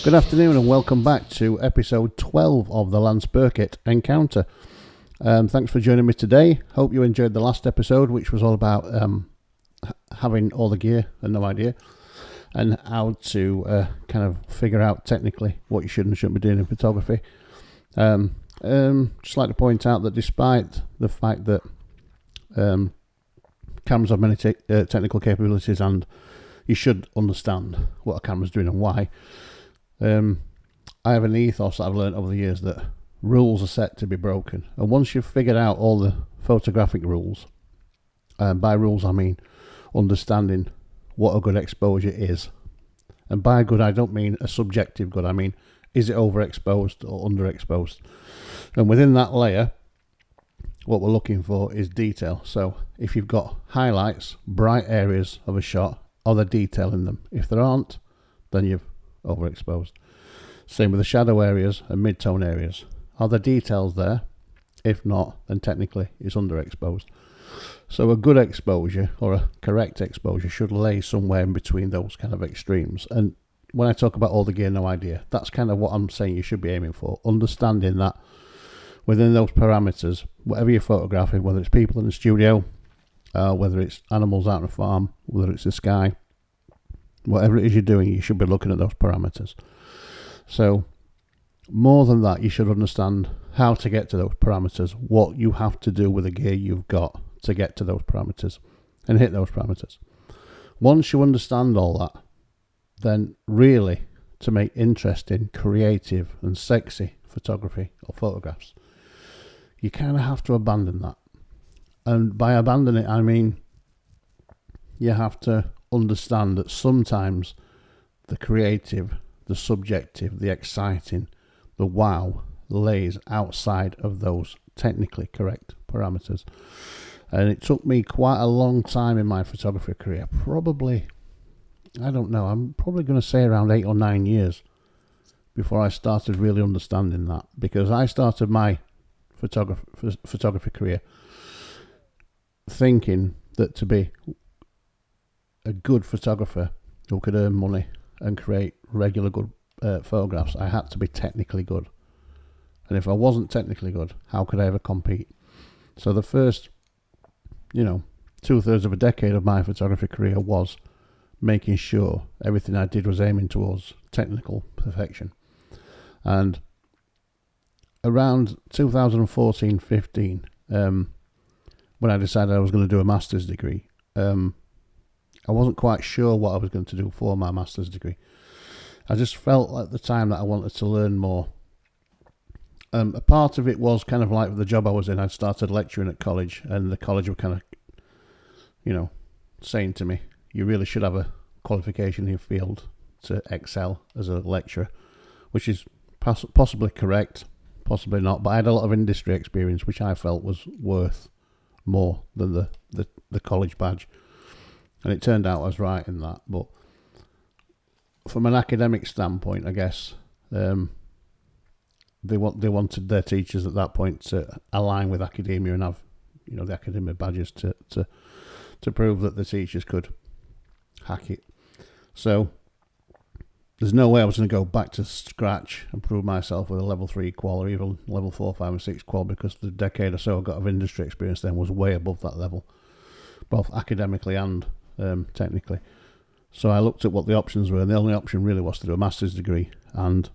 Good afternoon and welcome back to episode 12 of the Lance Burkitt Encounter. Thanks for joining me today. Hope you enjoyed the last episode, which was all about having all the gear and no idea, and how to kind of figure out technically what you should and shouldn't be doing in photography. Just like to point out that despite the fact that cameras have many technical capabilities and you should understand what a camera's doing and why, I have an ethos that I've learned over the years that rules are set to be broken. And once you've figured out all the photographic rules, by rules I mean understanding what a good exposure is. And by good I don't mean a subjective good, I mean is it overexposed or underexposed. And within that layer, what we're looking for is detail. So if you've got highlights, bright areas of a shot, are there detail in them? If there aren't, then you've overexposed. Same with the shadow areas and mid-tone areas. Are there details there? If not, then technically it's underexposed. So a good exposure or a correct exposure should lay somewhere in between those kind of extremes. And when I talk about all the gear, no idea, that's kind of what I'm saying you should be aiming for. Understanding that within those parameters, whatever you're photographing, whether it's people in the studio, whether it's animals out on a farm, whether it's the sky, whatever it is you're doing, you should be looking at those parameters. So more than that, you should understand how to get to those parameters, what you have to do with the gear you've got to get to those parameters and hit those parameters. Once you understand all that, then really to make interesting, creative and sexy photography or photographs, you kind of have to abandon that. And by abandon it, I mean you have to understand that sometimes the creative, the subjective, the exciting, the wow lays outside of those technically correct parameters. And it took me quite a long time in my photography career, probably, I don't know, I'm probably going to say around 8 or 9 years before I started really understanding that, because I started my photography career thinking that to be a good photographer who could earn money and create regular good photographs, I had to be technically good. And if I wasn't technically good, how could I ever compete? So the first, 2/3 of a decade of my photography career was making sure everything I did was aiming towards technical perfection. And around 2014-15, when I decided I was going to do a master's degree, I wasn't quite sure what I was going to do for my master's degree. I just felt at the time that I wanted to learn more. A part of it was kind of like the job I was in. I'd started lecturing at college, and the college were kind of, saying to me, you really should have a qualification in your field to excel as a lecturer, which is possibly correct, possibly not. But I had a lot of industry experience, which I felt was worth more than the college badge. And it turned out I was right in that. But from an academic standpoint, I guess, they wanted their teachers at that point to align with academia and have, the academic badges to prove that the teachers could hack it. So there's no way I was going to go back to scratch and prove myself with a level 3 qual or even level 4, 5 and 6 qual, because the decade or so I got of industry experience then was way above that level, both academically and technically. So I looked at what the options were, and the only option really was to do a master's degree. And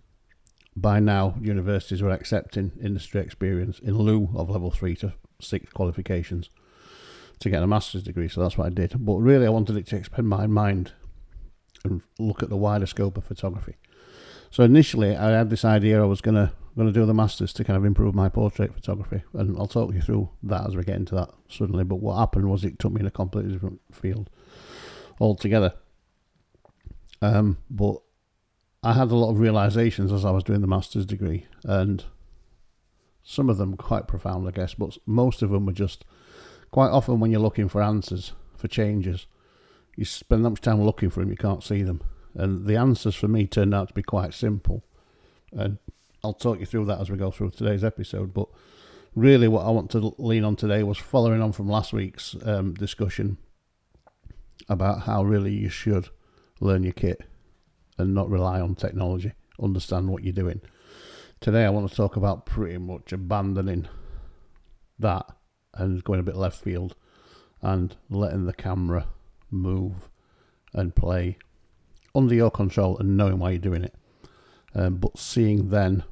by now, universities were accepting industry experience in lieu of level 3 to 6 qualifications to get a master's degree. So that's what I did. But really, I wanted it to expand my mind and look at the wider scope of photography. So initially, I had this idea I was going to do the masters to kind of improve my portrait photography, and I'll talk you through that as we get into that suddenly. But what happened was it took me in a completely different field altogether. But I had a lot of realizations as I was doing the master's degree, and some of them quite profound, I guess, but most of them were just, quite often when you're looking for answers, for changes, you spend that much time looking for them, you can't see them. And the answers for me turned out to be quite simple. And I'll talk you through that as we go through today's episode. But really what I want to lean on today was following on from last week's discussion about how really you should learn your kit and not rely on technology understand what you're doing. Today I want to talk about pretty much abandoning that and going a bit left field and letting the camera move and play under your control and knowing why you're doing it. But seeing then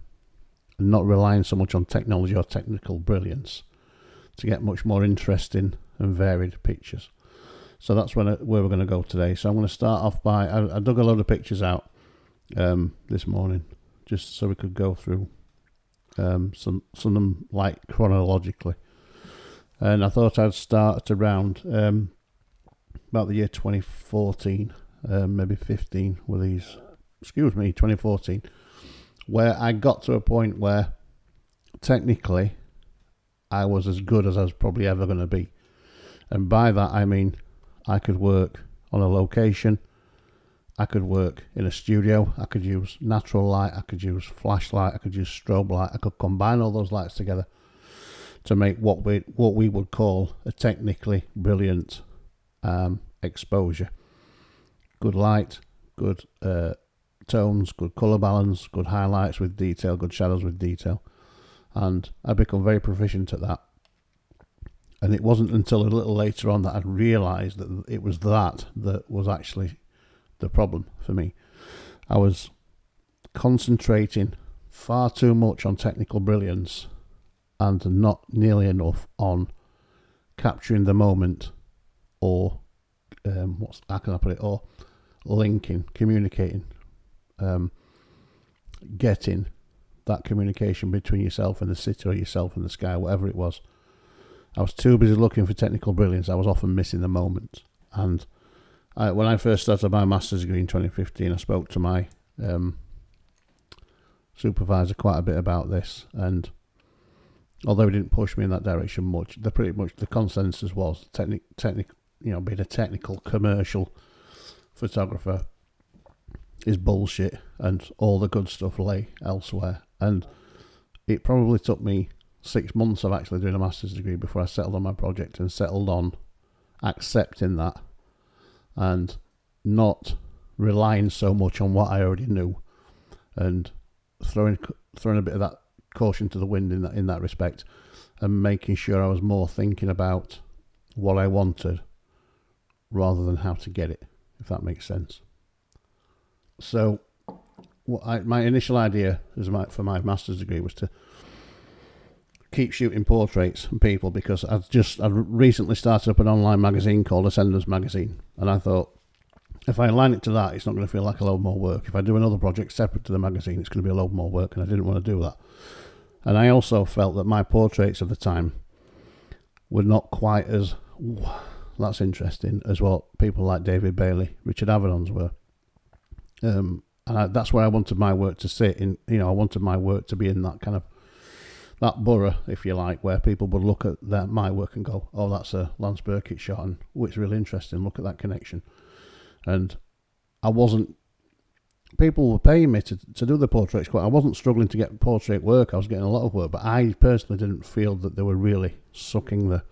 and not relying so much on technology or technical brilliance to get much more interesting and varied pictures. So that's where we're going to go today. So I'm going to start off by, I dug a load of pictures out this morning just so we could go through some of them like chronologically. And I thought I'd start around about the year 2014, maybe 15 with these, 2014, where I got to a point where technically I was as good as I was probably ever going to be. And by that I mean I could work on a location, I could work in a studio, I could use natural light, I could use flashlight, I could use strobe light, I could combine all those lights together to make what we would call a technically brilliant exposure. Good light, good tones, good colour balance, good highlights with detail, good shadows with detail. And I'd become very proficient at that. And it wasn't until a little later on that I'd realised that it was that was actually the problem for me. I was concentrating far too much on technical brilliance and not nearly enough on capturing the moment or or linking, communicating, getting that communication between yourself and the city or yourself and the sky, whatever it was. I was too busy looking for technical brilliance. I was often missing the moment. And when I first started my master's degree in 2015, I spoke to my supervisor quite a bit about this. And although he didn't push me in that direction much, the consensus was being a technical commercial photographer is bullshit, and all the good stuff lay elsewhere. And it probably took me 6 months of actually doing a master's degree before I settled on my project and settled on accepting that and not relying so much on what I already knew and throwing a bit of that caution to the wind in that respect, and making sure I was more thinking about what I wanted rather than how to get it, if that makes sense. So my initial idea for my master's degree was to keep shooting portraits and people, because I recently started up an online magazine called Ascenders Magazine, and I thought if I align it to that, it's not going to feel like a load more work. If I do another project separate to the magazine, it's going to be a load more work, and I didn't want to do that. And I also felt that my portraits of the time were not quite as that's interesting as what people like David Bailey, Richard Avedon's were. And that's where I wanted my work to sit in. I wanted my work to be in that kind of that borough, if you like, where people would look at my work and go, oh, that's a Lance Burkitt shot, and it's really interesting, look at that connection. And people were paying me to do the portraits. I wasn't struggling to get portrait work, I was getting a lot of work, but I personally didn't feel that they were really sucking the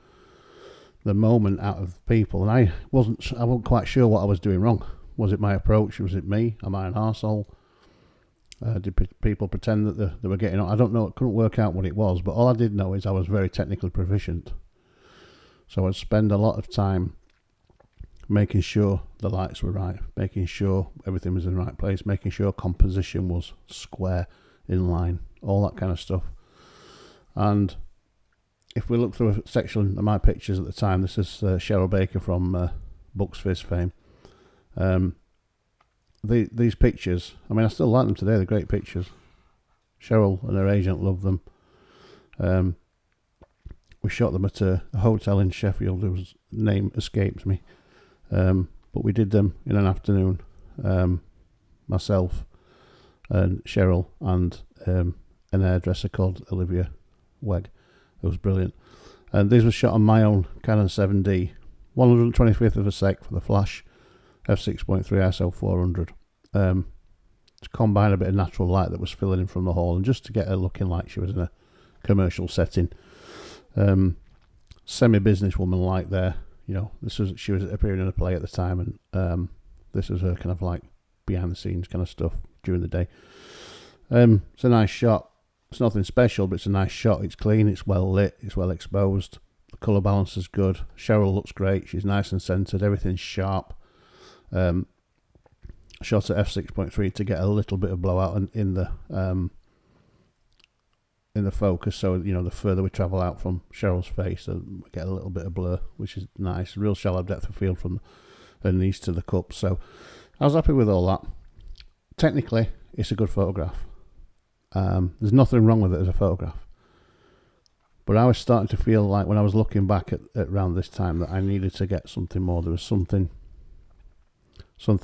moment out of people, and I wasn't quite sure what I was doing wrong. Was it my approach? Was it me? Am I an arsehole? Did people pretend that they were getting on? I don't know. I couldn't work out what it was, but all I did know is I was very technically proficient. So I'd spend a lot of time making sure the lights were right, making sure everything was in the right place, making sure composition was square, in line, all that kind of stuff. And if we look through a section of my pictures at the time, this is Cheryl Baker from Bucks Fizz fame. These pictures, I mean, I still like them today. They're great pictures. Cheryl and her agent love them. We shot them at a hotel in Sheffield whose name escapes me. But we did them in an afternoon. Myself and Cheryl and an hairdresser called Olivia Wegg. It was brilliant. And these were shot on my own Canon 7D, 125th of a sec for the flash, f6.3 ISO 400, to combine a bit of natural light that was filling in from the hall, and just to get her looking like she was in a commercial setting. Semi-businesswoman like there, she was appearing in a play at the time, and this was her kind of like behind the scenes kind of stuff. during the day. It's a nice shot. It's nothing special, but it's a nice shot. It's clean, it's well lit, it's well exposed. The colour balance is good. Cheryl looks great. She's nice and centred. Everything's sharp. Shot at f6.3 to get a little bit of blowout in the focus. So, you know, the further we travel out from Cheryl's face, we get a little bit of blur, which is nice. Real shallow depth of field from her knees to the cup. So I was happy with all that. Technically, it's a good photograph. There's nothing wrong with it as a photograph. But I was starting to feel like when I was looking back at around this time that I needed to get something more. There was something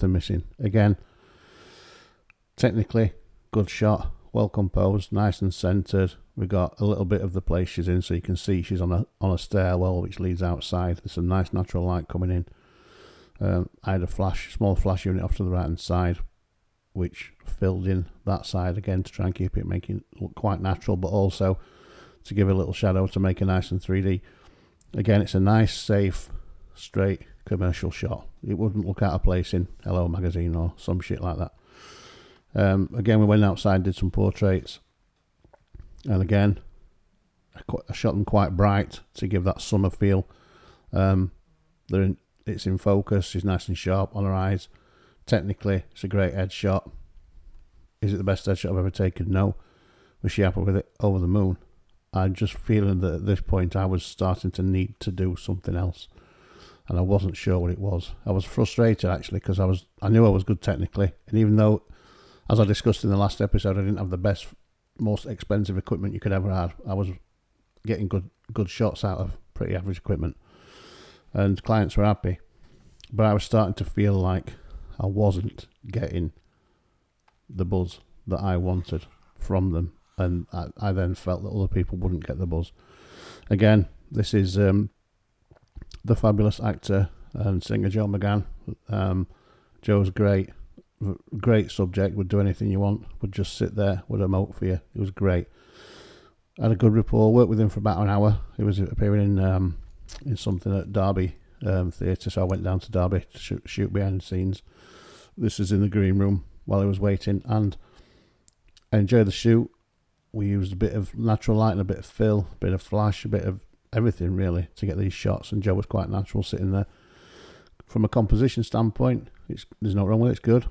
missing. Again, technically, good shot, well composed, nice and centred. We got a little bit of the place she's in, so you can see she's on a stairwell which leads outside. There's some nice natural light coming in. I had a small flash unit off to the right hand side, which filled in that side again to try and keep it making it look quite natural, but also to give a little shadow to make it nice and 3D. Again, it's a nice, safe, straight commercial shot. It wouldn't look out of place in Hello magazine or some shit like that. Again, we went outside, did some portraits, and again, I shot them quite bright to give that summer feel. It's in focus. She's nice and sharp on her eyes. Technically, it's a great headshot. Is it the best headshot I've ever taken? No. Was she happy with it? Over the moon. I'm just feeling that at this point I was starting to need to do something else, and I wasn't sure what it was. I was frustrated actually because I knew I was good technically, and even though, as I discussed in the last episode, I didn't have the best, most expensive equipment you could ever have, I was getting good shots out of pretty average equipment, and clients were happy. But I was starting to feel like I wasn't getting the buzz that I wanted from them, and I then felt that other people wouldn't get the buzz. Again, this is the fabulous actor and singer Joe McGann. Joe's great subject, would do anything you want, would just sit there, would emote for you. It was great. I had a good rapport, worked with him for about an hour. He was appearing in something at Derby Theatre, so I went down to Derby to shoot behind the scenes. This is in the green room while he was waiting, and I enjoyed the shoot. We used a bit of natural light and a bit of fill, a bit of flash, a bit of everything really to get these shots, and Joe was quite natural sitting there. From a composition standpoint, there's no wrong with it. It's good.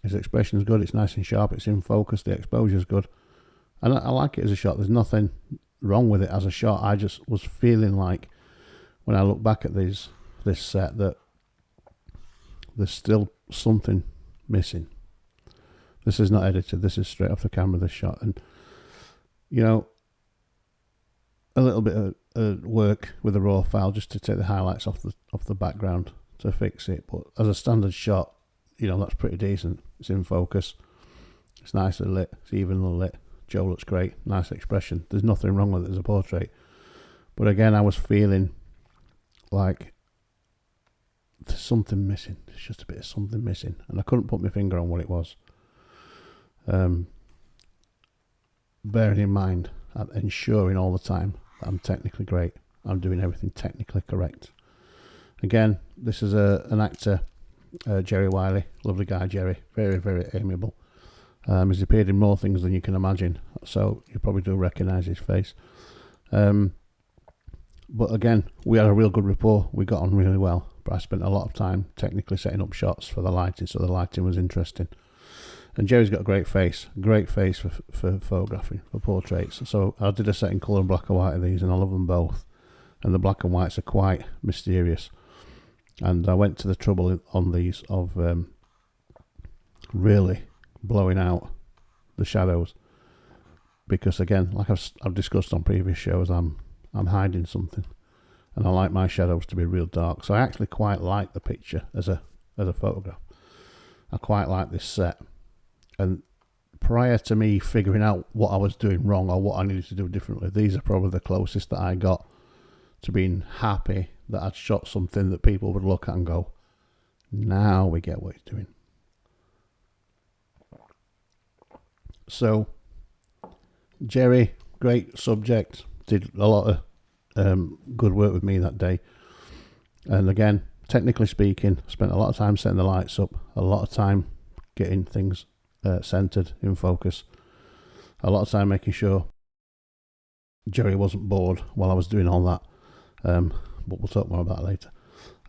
His expression is good. It's nice and sharp. It's in focus. The exposure is good, and I like it as a shot. There's nothing wrong with it as a shot. I just was feeling like when I look back at this set that there's still something missing. This is not edited. This is straight off the camera, this shot. And, you know, a little bit of work with a raw file just to take the highlights off the background to fix it. But as a standard shot, you know, that's pretty decent. It's in focus. It's nicely lit. It's evenly lit. Joe looks great. Nice expression. There's nothing wrong with it as a portrait. But again, I was feeling like there's something missing. There's just a bit of something missing, and I couldn't put my finger on what it was. Bearing in mind and ensuring all the time that I'm technically great, I'm doing everything technically correct. Again, this is an actor, Jerry Wiley, lovely guy Jerry, very, very amiable. He's appeared in more things than you can imagine, so you probably do recognise his face. But again, we had a real good rapport. We got on really well. But I spent a lot of time technically setting up shots for the lighting, so the lighting was interesting. And Jerry's got a great face for photographing, for portraits. So I did a set in colour and black and white of these, and I love them both. And the black and whites are quite mysterious. And I went to the trouble on these of really blowing out the shadows, because again, like I've discussed on previous shows, I'm hiding something, and I like my shadows to be real dark. So I actually quite like the picture as a photograph. I quite like this set, and prior to me figuring out what I was doing wrong or what I needed to do differently, these are probably the closest that I got to being happy that I'd shot something that people would look at and go, now we get what he's doing. So Jerry, great subject, did a lot of good work with me that day. And again, technically speaking, spent a lot of time setting the lights up, a lot of time getting things centered, in focus. A lot of time making sure Jerry wasn't bored while I was doing all that, but we'll talk more about it later.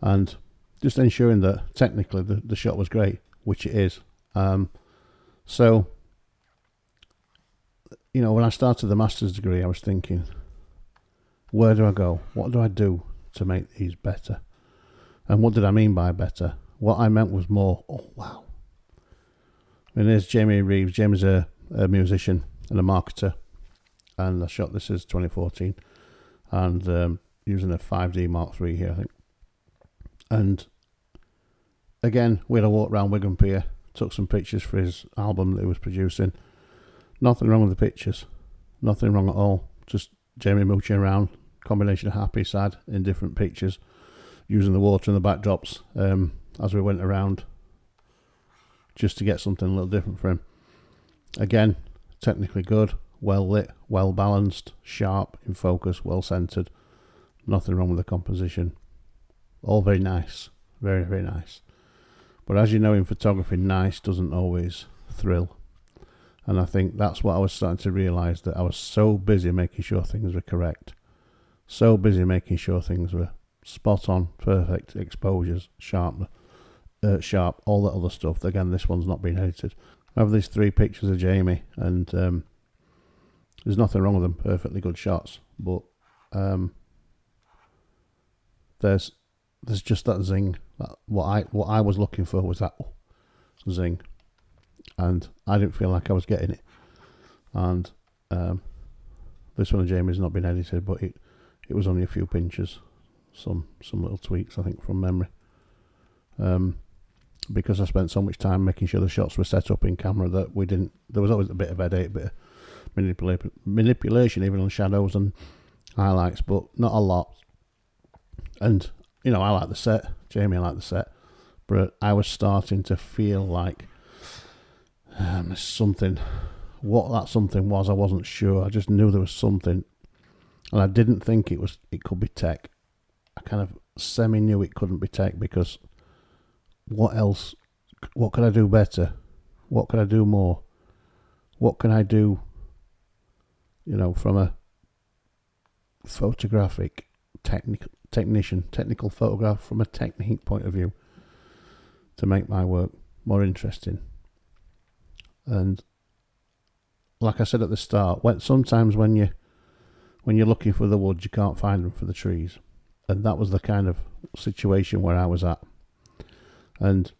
And just ensuring that technically the shot was great, which it is. So, you know, when I started the master's degree, I was thinking, where do I go? What do I do to make these better? And what did I mean by better? What I meant was more, oh wow. I mean, there's Jamie Reeves. Jamie's a musician and a marketer, and I shot this as 2014, and using a 5D Mark III here, I think. And again, we had a walk around Wigan Pier, took some pictures for his album that he was producing. Nothing wrong with the pictures, nothing wrong at all. Just Jamie mooching around, combination of happy, sad in different pictures, using the water and the backdrops as we went around, just to get something a little different for him. Again, technically good, well lit, well balanced, sharp, in focus, well centered. Nothing wrong with the composition. All very nice, very, very nice. But as you know, in photography, nice doesn't always thrill. And I think that's what I was starting to realise, that I was so busy making sure things were correct, so busy making sure things were spot on, perfect exposures, sharp, all that other stuff. Again, this one's not been edited. I have these 3 pictures of Jamie, and there's nothing wrong with them, perfectly good shots, but there's just that zing. What I was looking for was that zing, and I didn't feel like I was getting it. And this one of Jamie's not been edited, but it was only a few pinches, some little tweaks, I think, from memory. Because I spent so much time making sure the shots were set up in camera that there was always a bit of headache, a bit of manipulation even on shadows and highlights, but not a lot. And, you know, I like the set, Jamie liked the set, but I was starting to feel like something, what that something was, I wasn't sure. I just knew there was something, and I didn't think it could be tech. I kind of semi knew it couldn't be tech, because what else? What could I do better? What could I do more? What can I do, you know, from a photographic technical photograph, from a technique point of view, to make my work more interesting? And like I said at the start, sometimes when you're looking for the woods, you can't find them for the trees, and that was the kind of situation where I was at. And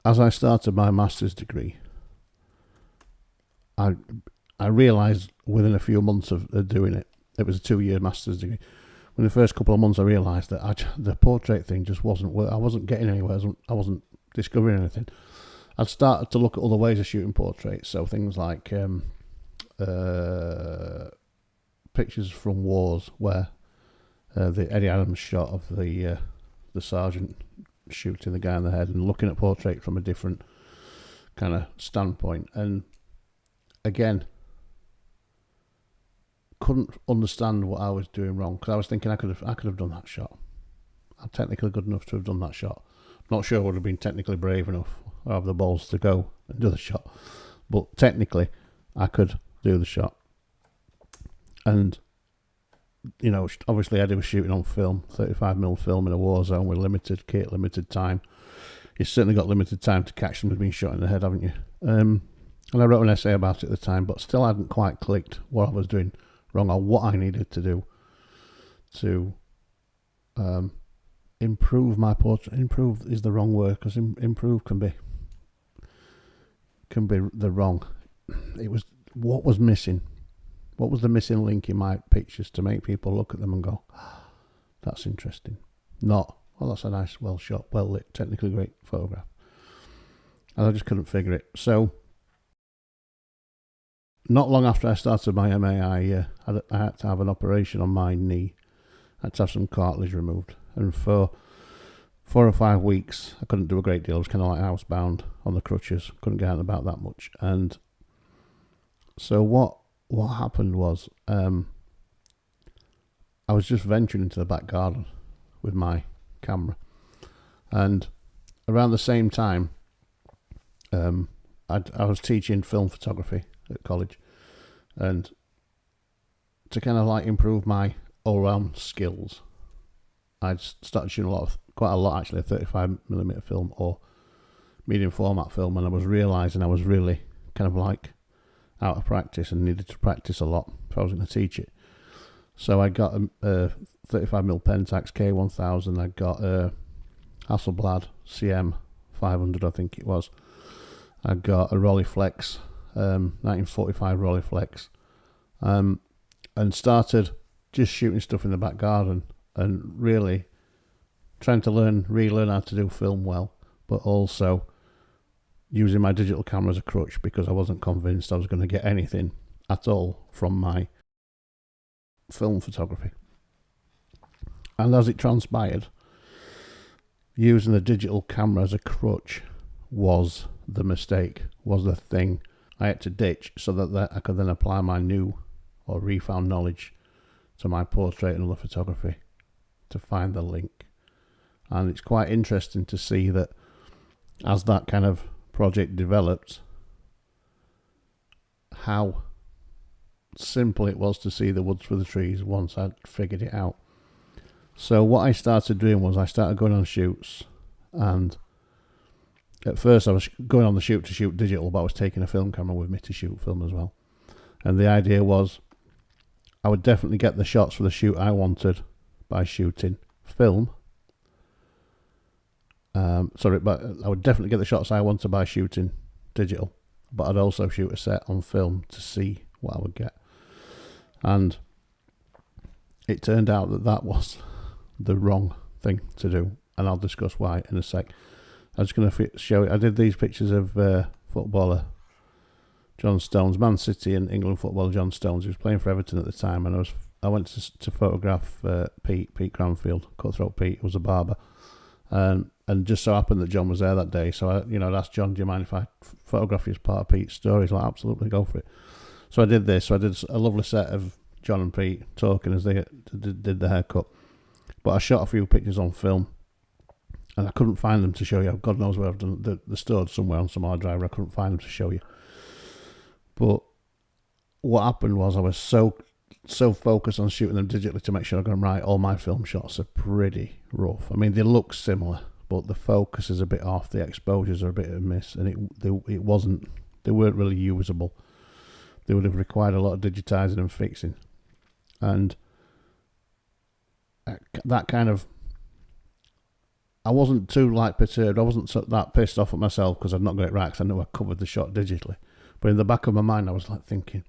as I started my master's degree, I realised within a few months of doing it, it was a 2-year master's degree. In the first couple of months, I realised that the portrait thing just wasn't working. I wasn't getting anywhere. I wasn't discovering anything. I'd started to look at other ways of shooting portraits, so things like pictures from wars, where the Eddie Adams shot of the sergeant shooting the guy in the head, and looking at portrait from a different kind of standpoint. And again, couldn't understand what I was doing wrong, because I was thinking I could have done that shot. I'm technically good enough to have done that shot. Not sure I would have been technically brave enough or have the balls to go and do the shot, but technically I could do the shot. And, you know, obviously Eddie was shooting on film, 35mm film in a war zone with limited kit, limited time. You've certainly got limited time to catch them with being shot in the head, haven't you? And I wrote an essay about it at the time, but still hadn't quite clicked what I was doing wrong, or what I needed to do to improve my portrait. Improve is the wrong word, because improve can be the wrong. It was what was missing. What was the missing link in my pictures to make people look at them and go, that's interesting? Not, well, that's a nice, well shot, well lit, technically great photograph. And I just couldn't figure it. So, not long after I started my MA, I had to have an operation on my knee. I had to have some cartilage removed. And for 4 or 5 weeks, I couldn't do a great deal. I was kind of like housebound on the crutches. Couldn't get out about that much. And so what happened was, I was just venturing into the back garden with my camera. And around the same time, I was teaching film photography at college, and to kind of like improve my all-round skills, I'd started shooting quite a lot actually, 35mm film or medium format film, and I was realising I was really kind of like out of practice and needed to practice a lot if I was going to teach it. So I got a 35mm Pentax K1000, I got a Hasselblad CM 500 I think it was, I got a Rolleiflex 1945 Rolleiflex, and started just shooting stuff in the back garden and really trying to relearn how to do film well, but also using my digital camera as a crutch because I wasn't convinced I was going to get anything at all from my film photography. And as it transpired, using the digital camera as a crutch was the mistake, was the thing I had to ditch so that I could then apply my new or refound knowledge to my portrait and other photography to find the link. And it's quite interesting to see that as that kind of project developed, how simple it was to see the woods for the trees once I'd figured it out. So what I started doing was I started going on shoots, and at first I was going on the shoot to shoot digital, but I was taking a film camera with me to shoot film as well. And the idea was I would definitely get the shots for the shoot I wanted by shooting film. But I would definitely get the shots I wanted by shooting digital, but I'd also shoot a set on film to see what I would get. And it turned out that was the wrong thing to do, and I'll discuss why in a sec. I'm just going to show you. I did these pictures of footballer John Stones, Man City and England footballer John Stones, who was playing for Everton at the time, and I went to photograph Pete Cranfield, Cutthroat Pete, who was a barber, and just so happened that John was there that day. So I'd asked John, do you mind if I photograph you as part of Pete's story? He's like, absolutely, go for it. So I did this. So I did a lovely set of John and Pete talking as they did the haircut. But I shot a few pictures on film, and I couldn't find them to show you. God knows where I've done. They're stored somewhere on some hard drive. I couldn't find them to show you. But what happened was I was so focused on shooting them digitally to make sure I got them right. All my film shots are pretty rough. I mean, they look similar, but the focus is a bit off. The exposures are a bit of a miss, and it wasn't. They weren't really usable. They would have required a lot of digitizing and fixing, and that kind of. I wasn't too perturbed. I wasn't that pissed off at myself because I'd not got it right, because I knew I covered the shot digitally. But in the back of my mind, I was thinking,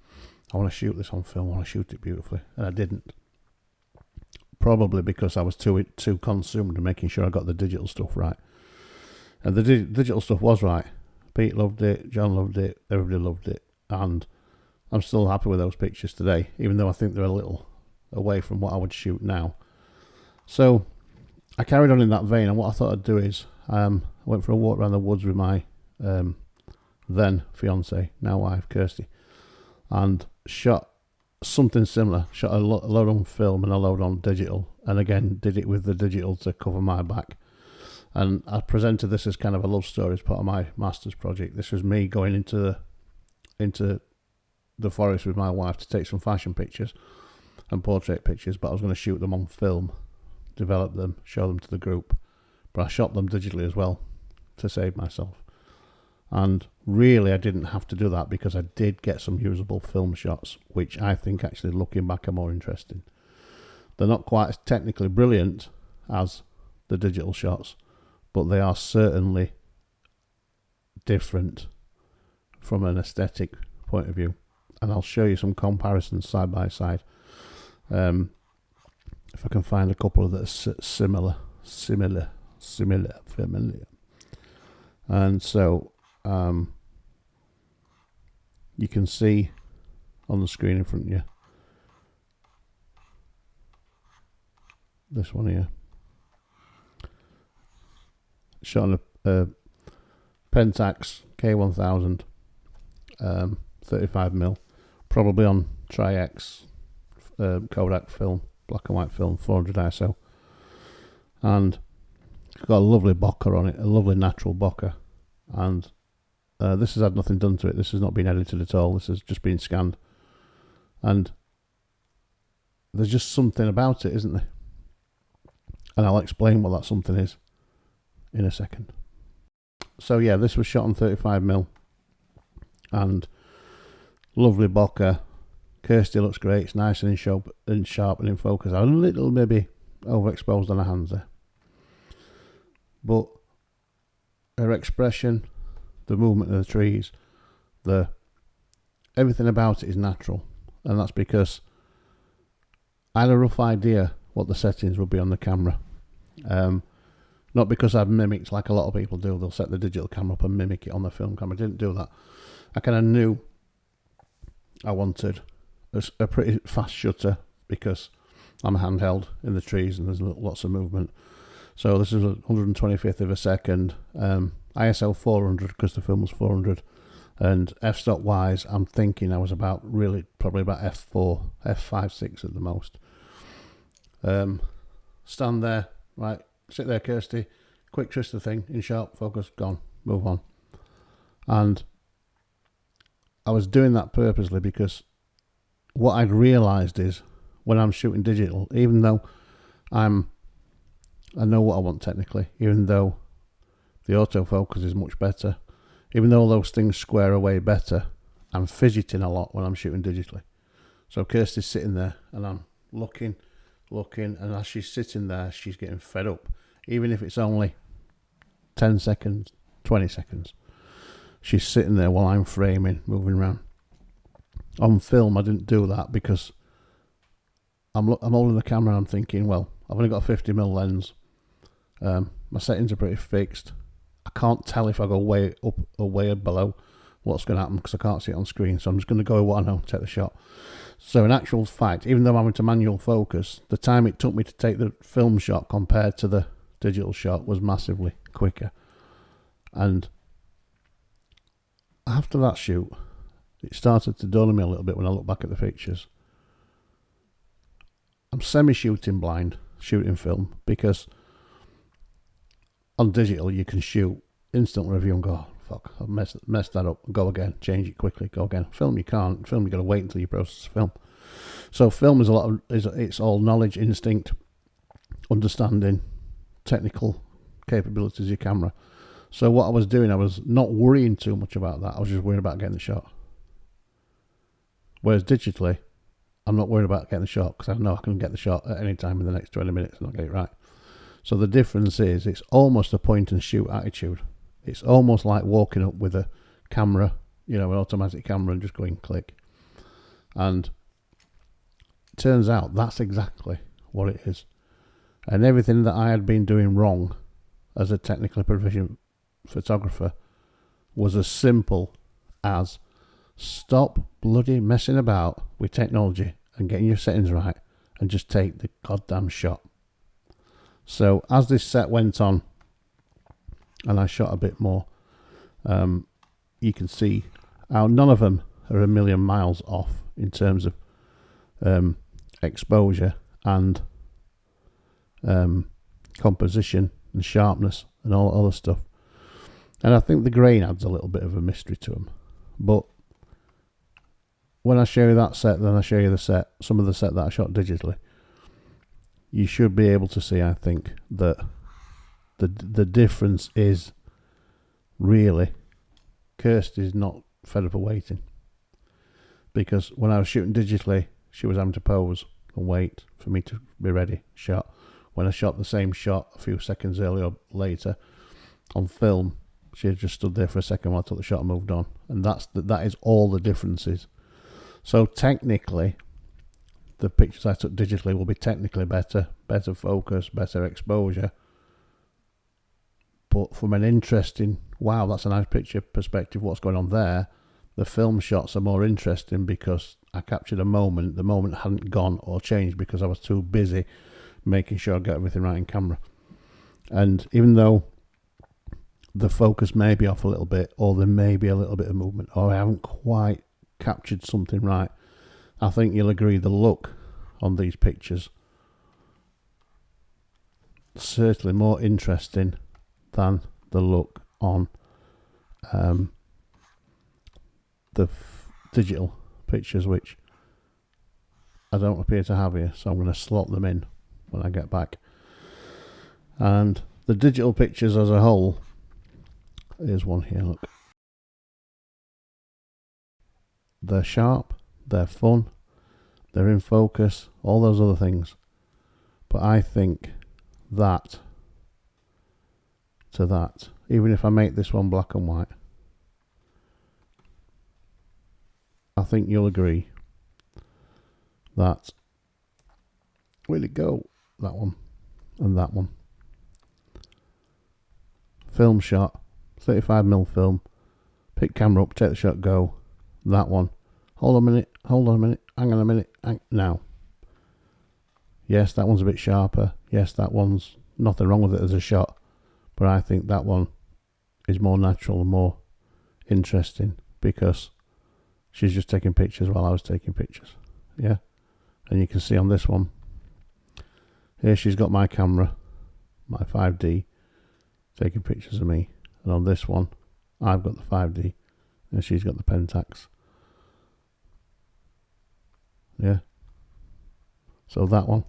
I want to shoot this on film. I want to shoot it beautifully, and I didn't. Probably because I was too consumed in making sure I got the digital stuff right. And the digital stuff was right. Pete loved it. John loved it. Everybody loved it. And I'm still happy with those pictures today, even though I think they're a little away from what I would shoot now. So I carried on in that vein, and what I thought I'd do is I went for a walk around the woods with my then fiance, now wife, Kirsty, and shot something similar. Shot a load on film and a load on digital, and again did it with the digital to cover my back. And I presented this as kind of a love story as part of my master's project. This was me going into the forest with my wife to take some fashion pictures and portrait pictures, but I was going to shoot them on film, develop them, show them to the group, but I shot them digitally as well to save myself. And really I didn't have to do that because I did get some usable film shots, which I think actually looking back are more interesting. They're not quite as technically brilliant as the digital shots, but they are certainly different from an aesthetic point of view. And I'll show you some comparisons side by side. If I can find a couple that are similar. And so you can see on the screen in front of you this one here, shot on a Pentax K1000 35mm, probably on Tri-X Kodak film, black and white film, 400 ISO, and it's got a lovely bokeh on it, a lovely natural bokeh, and This has had nothing done to it. This has not been edited at all. This has just been scanned. And there's just something about it, isn't there? And I'll explain what that something is in a second. So yeah, this was shot on 35mm. And lovely bokeh. Kirsty looks great. It's nice and sharp and in focus. I'm a little maybe overexposed on her hands there. But her expression, the movement of the trees, everything about it is natural. And that's because I had a rough idea what the settings would be on the camera. Not because I've mimicked like a lot of people do. They'll set the digital camera up and mimic it on the film camera. I didn't do that. I kind of knew I wanted a pretty fast shutter because I'm handheld in the trees and there's lots of movement. So this is 125th of a second. ISO 400 because the film was 400. And f-stop wise, I'm thinking I was probably about f4, f5, 6 at the most. Stand there, right, sit there, Kirsty, quick twist the thing, in sharp, focus, gone, move on. And I was doing that purposely because what I'd realised is when I'm shooting digital, even though I know what I want technically, even though the autofocus is much better, even though those things square away better, I'm fidgeting a lot when I'm shooting digitally. So Kirsty's sitting there and I'm looking, and as she's sitting there, she's getting fed up. Even if it's only 10 seconds, 20 seconds, she's sitting there while I'm framing, moving around. On film, I didn't do that because I'm holding the camera and I'm thinking, well, I've only got a 50mm lens. My settings are pretty fixed. I can't tell if I go way up or way below what's going to happen because I can't see it on screen. So I'm just going to go with what I know, take the shot. So in actual fact, even though I'm having to manual focus, the time it took me to take the film shot compared to the digital shot was massively quicker. And after that shoot, it started to dawn on me a little bit when I look back at the pictures. I'm semi-shooting blind, shooting film, because on digital you can shoot instant review and go, oh, fuck, I've messed that up, go again, change it quickly, go again. Film you can't. Film you got to wait until you process film. So film is it's all knowledge, instinct, understanding, technical capabilities of your camera. So what I was doing, I was not worrying too much about that. I was just worrying about getting the shot. Whereas digitally, I'm not worried about getting the shot because I know I can get the shot at any time in the next 20 minutes and I'll get it right. So the difference is it's almost a point and shoot attitude. It's almost like walking up with a camera, an automatic camera and just going click. And it turns out that's exactly what it is. And everything that I had been doing wrong as a technically proficient photographer was as simple as stop bloody messing about with technology and getting your settings right and just take the goddamn shot. So as this set went on and I shot a bit more, you can see how none of them are a million miles off in terms of exposure and composition and sharpness and all that other stuff. And I think the grain adds a little bit of a mystery to them. But when I show you that set, then I show you some of the set that I shot digitally. You should be able to see, I think, that the difference is really Kirsty's not fed up of waiting. Because when I was shooting digitally, she was having to pose and wait for me to be ready, shot. When I shot the same shot a few seconds earlier or later on film, she had just stood there for a second while I took the shot and moved on. And that is all the differences. So technically, the pictures I took digitally will be technically better focus, better exposure. But from an interesting, wow, that's a nice picture perspective, what's going on there, the film shots are more interesting because I captured a moment. The moment hadn't gone or changed because I was too busy making sure I got everything right in camera. And even though the focus may be off a little bit, or there may be a little bit of movement, or I haven't quite captured something right, I think you'll agree the look on these pictures certainly more interesting than the look on the digital pictures, which I don't appear to have here, so I'm going to slot them in when I get back. And the digital pictures as a whole, here's one here, look. They're sharp, they're fun, they're in focus, all those other things. But I think that to that, even if I make this one black and white, I think you'll agree that, where'd it go? That one and that one. Film shot, 35mm film, pick camera up, take the shot, go. That one. Hold on a minute, hang on a minute, now. Yes, that one's a bit sharper. Yes, that one's nothing wrong with it as a shot. But I think that one is more natural and more interesting because she's just taking pictures while I was taking pictures. Yeah. And you can see on this one, here she's got my camera, my 5D, taking pictures of me. And on this one, I've got the 5D and she's got the Pentax. Yeah. So that one,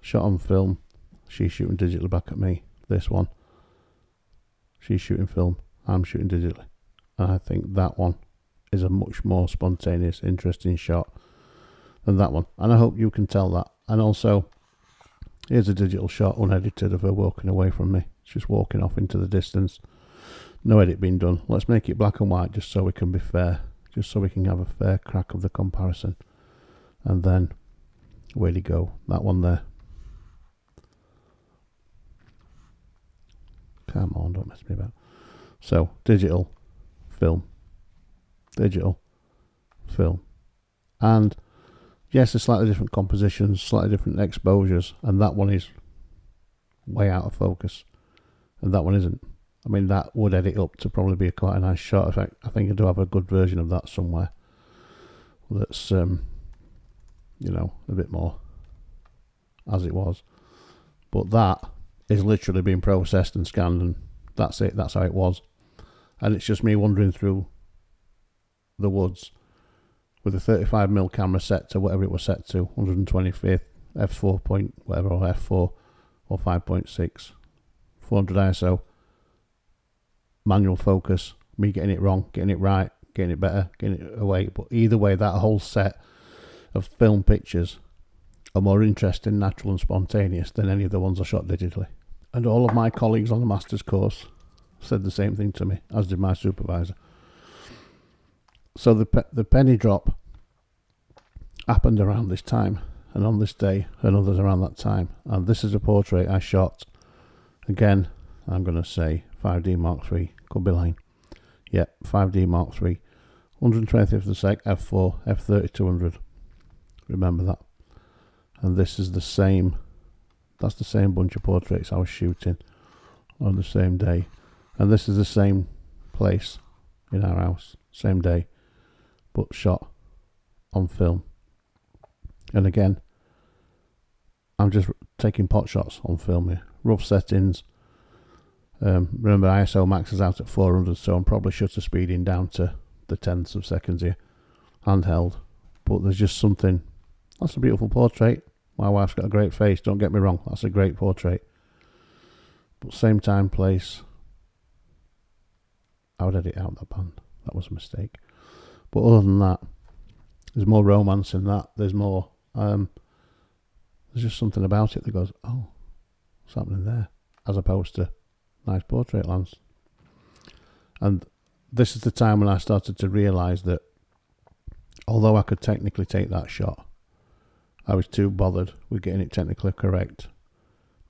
shot on film, she's shooting digitally back at me. This one, she's shooting film, I'm shooting digitally. And I think that one is a much more spontaneous, interesting shot than that one. And I hope you can tell that. And also, here's a digital shot, unedited, of her walking away from me. She's just walking off into the distance. No edit being done. Let's make it black and white just so we can be fair. Just so we can have a fair crack of the comparison. And then, where'd he go? That one there. Come on, don't mess me about. So, digital, film. Digital, film. And, yes, there's slightly different compositions, slightly different exposures. And that one is way out of focus. And that one isn't. I mean, that would edit up to probably be quite a nice shot. In fact, I think I do have a good version of that somewhere. That's, you know, a bit more as it was. But that is literally being processed and scanned, and that's it. That's how it was. And it's just me wandering through the woods with a 35mm camera set to whatever it was set to, 125th, f4 point whatever, or f4 or 5.6, 400 ISO. Manual focus, me getting it wrong, getting it right, getting it better, getting it away. But either way, that whole set of film pictures are more interesting, natural and spontaneous than any of the ones I shot digitally. And all of my colleagues on the master's course said the same thing to me, as did my supervisor. So the penny drop happened around this time, and on this day, and others around that time. And this is a portrait I shot, again, I'm going to say 5D Mark III, could be lying. Yeah, 5D Mark III, 120th of the sec, f4, f3200. Remember that. And this is the same, that's the same bunch of portraits I was shooting on the same day. And this is the same place in our house, same day, but shot on film. And again, I'm just taking pot shots on film here, rough settings. Remember, ISO max is out at 400, so I'm probably shutter speeding down to the tenths of seconds here, handheld. But there's just something. That's a beautiful portrait. My wife's got a great face, don't get me wrong, that's a great portrait. But same time, place, I would edit out that band. That was a mistake. But other than that, there's more romance in that. There's more. There's just something about it that goes, oh, what's happening there? As opposed to nice portrait lens. And this is the time when I started to realise that although I could technically take that shot, I was too bothered with getting it technically correct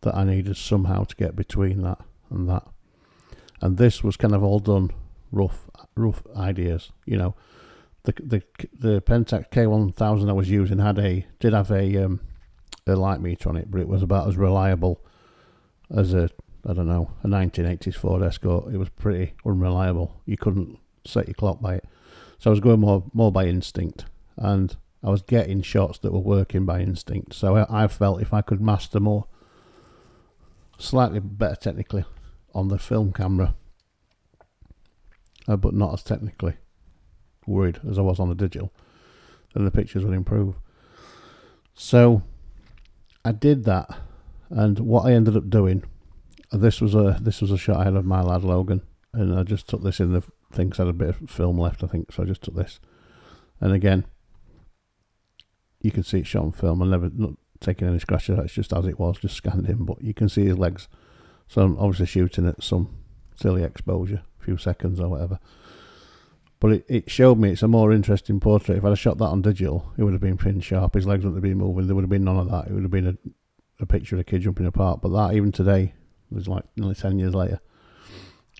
that I needed somehow to get between that and that. And this was kind of all done rough ideas, you know. The Pentax K1000 I was using did have a light meter on it, but it was about as reliable as a 1980s Ford Escort. It was pretty unreliable. You couldn't set your clock by it. So I was going more by instinct, and I was getting shots that were working by instinct. So I felt if I could master more, slightly better technically on the film camera, but not as technically worried as I was on the digital, then the pictures would improve. So I did that, and what I ended up doing, this was a shot I had of my lad Logan, and I just took this in the thing, 'cause I had a bit of film left, I think, so I just took this. And again, you can see it shot on film. I never not taking any scratches out, it's just as it was, just scanned him, but you can see his legs. So I'm obviously shooting at some silly exposure, a few seconds or whatever. But it showed me it's a more interesting portrait. If I'd have shot that on digital, it would have been pin sharp, his legs wouldn't have been moving, there would have been none of that. It would have been a picture of a kid jumping apart. But that, even today, it was like nearly 10 years later,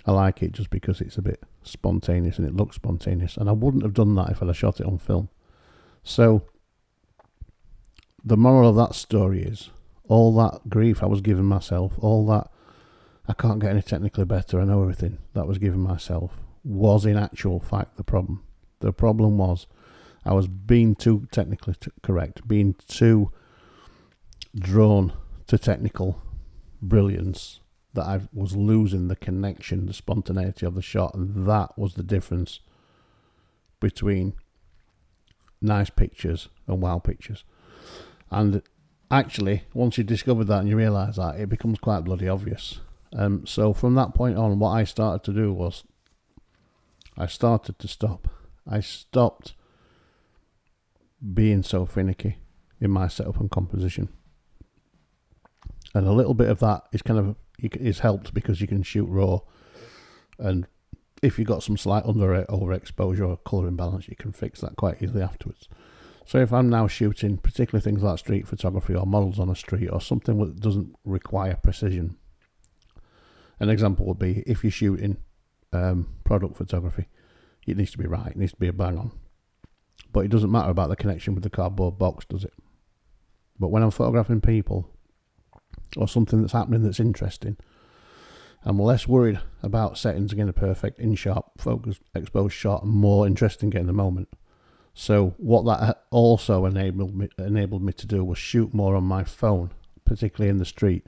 I like it just because it's a bit spontaneous and it looks spontaneous. And I wouldn't have done that if I'd have shot it on film. So the moral of that story is, all that grief I was giving myself, all that I can't get any technically better, I know everything, that was giving myself, was in actual fact the problem. The problem was I was being too technically correct, being too drawn to technical brilliance, that I was losing the connection, the spontaneity of the shot, and that was the difference between nice pictures and wow pictures. And actually, once you discover that and you realise that, it becomes quite bloody obvious. So from that point on, what I started to do was I started to stop. I stopped being so finicky in my setup and composition. And a little bit of that is is helped because you can shoot raw, and if you've got some slight overexposure or colour imbalance, you can fix that quite easily afterwards. So if I'm now shooting particularly things like street photography or models on a street or something that doesn't require precision, an example would be if you're shooting product photography, it needs to be right, it needs to be a bang on. But it doesn't matter about the connection with the cardboard box, does it? But when I'm photographing people or something that's happening that's interesting, I'm less worried about settings getting a perfect in sharp focus exposed shot and more interested in getting the moment. So what that also enabled me to do was shoot more on my phone, particularly in the street,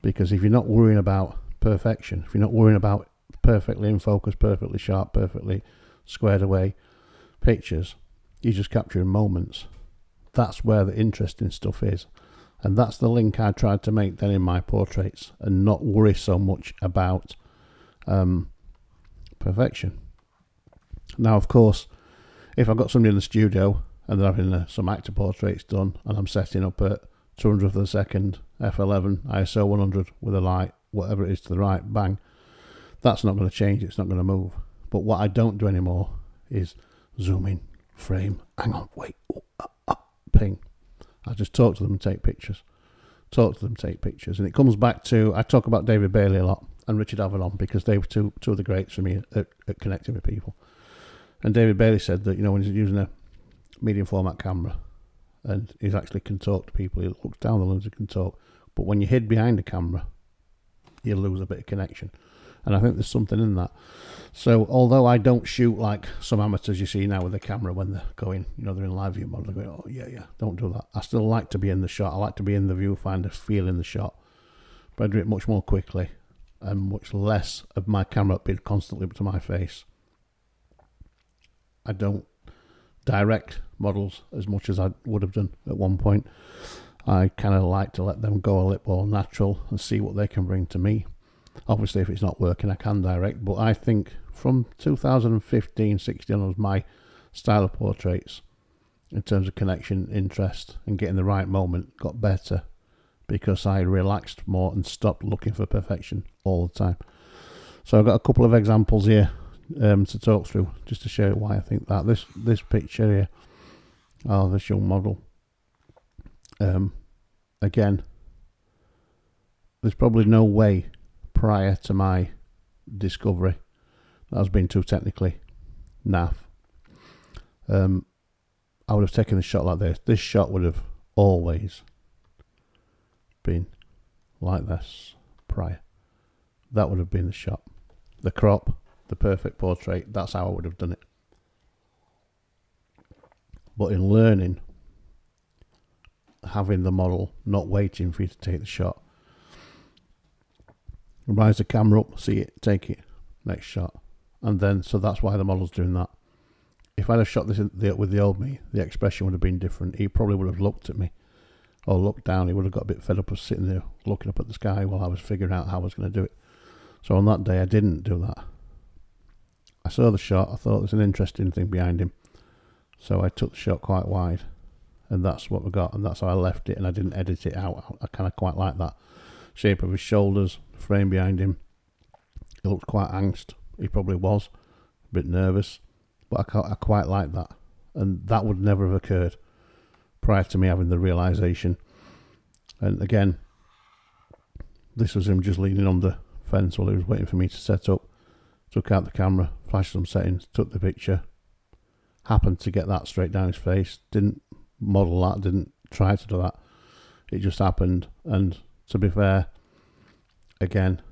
because if you're not worrying about perfection, if you're not worrying about perfectly in focus, perfectly sharp, perfectly squared away pictures, you're just capturing moments. That's where the interesting stuff is. And that's the link I tried to make then in my portraits, and not worry so much about perfection. Now, of course, if I've got somebody in the studio and they're having some actor portraits done, and I'm setting up at 200th of a second, f11, ISO 100 with a light, whatever it is to the right, bang, that's not going to change, it's not going to move. But what I don't do anymore is zoom in, frame, hang on, wait, ping. I just talk to them and take pictures. And it comes back to, I talk about David Bailey a lot and Richard Avedon, because they were two of the greats for me at connecting with people. And David Bailey said that, when he's using a medium format camera and he actually can talk to people, he looks down the lens and can talk. But when you hid behind the camera, you lose a bit of connection. And I think there's something in that. So although I don't shoot like some amateurs you see now with the camera when they're going, they're in live view mode, they're going, oh yeah, don't do that. I still like to be in the shot. I like to be in the viewfinder, feeling the shot. But I do it much more quickly and much less of my camera being constantly up to my face. I don't direct models as much as I would have done at one point. I kind of like to let them go a little more natural and see what they can bring to me. Obviously, if it's not working, I can direct, but I think from 2015-16 onwards, my style of portraits, in terms of connection, interest, and getting the right moment, got better because I relaxed more and stopped looking for perfection all the time. So I've got a couple of examples here to talk through, just to show you why I think that. This picture here, this young model, again, there's probably no way prior to my discovery that I was being too technically naff, I would have taken a shot like this. This shot would have always been like this prior. That would have been the shot. The crop, the perfect portrait, that's how I would have done it. But in learning, having the model, not waiting for you to take the shot, rise the camera up, see it, take it, next shot. And then, so that's why the model's doing that. If I'd have shot this with the old me, the expression would have been different. He probably would have looked at me or looked down. He would have got a bit fed up of sitting there looking up at the sky while I was figuring out how I was going to do it. So on that day, I didn't do that. I saw the shot. I thought there's an interesting thing behind him. So I took the shot quite wide. And that's what we got. And that's how I left it. And I didn't edit it out. I kind of quite like that shape of his shoulders, the frame behind him. He looked quite angst. He probably was. A bit nervous. But I quite like that. And that would never have occurred prior to me having the realisation. And again, this was him just leaning on the fence while he was waiting for me to set up. Took out the camera, flashed some settings, took the picture. Happened to get that straight down his face. Didn't model that, didn't try to do that. It just happened. And to be fair, again,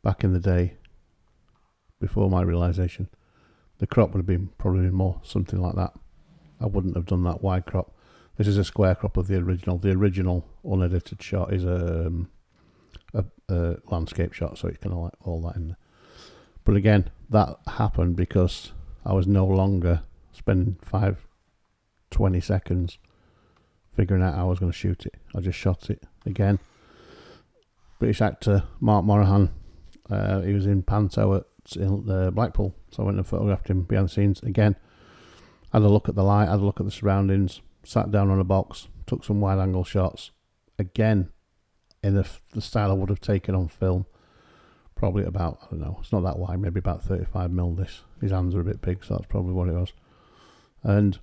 back in the day, before my realisation, the crop would have been probably more something like that. I wouldn't have done that wide crop. This is a square crop of the original. The original unedited shot is a landscape shot, so it's kind of like all that in there. But again, that happened because I was no longer spending 20 seconds figuring out how I was going to shoot it. I just shot it. Again, British actor Mark Morahan, he was in Panto at Blackpool, so I went and photographed him behind the scenes. Again, had a look at the light, had a look at the surroundings, sat down on a box, took some wide angle shots. Again, in the style I would have taken on film, probably about, I don't know, it's not that wide, maybe about 35mm this. His hands are a bit big, so that's probably what it was. And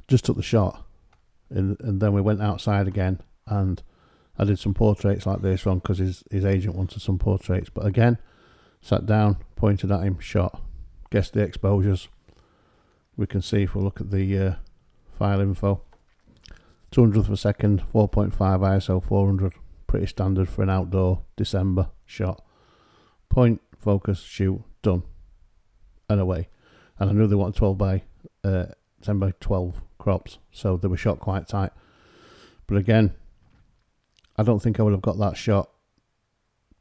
just took the shot, and then we went outside again, and I did some portraits like this one because his agent wanted some portraits. But again, sat down, pointed at him, shot, guessed the exposures. We can see if we look at the file info. 200th of a second, 4.5 ISO 400, pretty standard for an outdoor December shot. Point, focus, shoot, done, and away. And I knew they wanted 10 by 12 crops, so they were shot quite tight. But again, I don't think I would have got that shot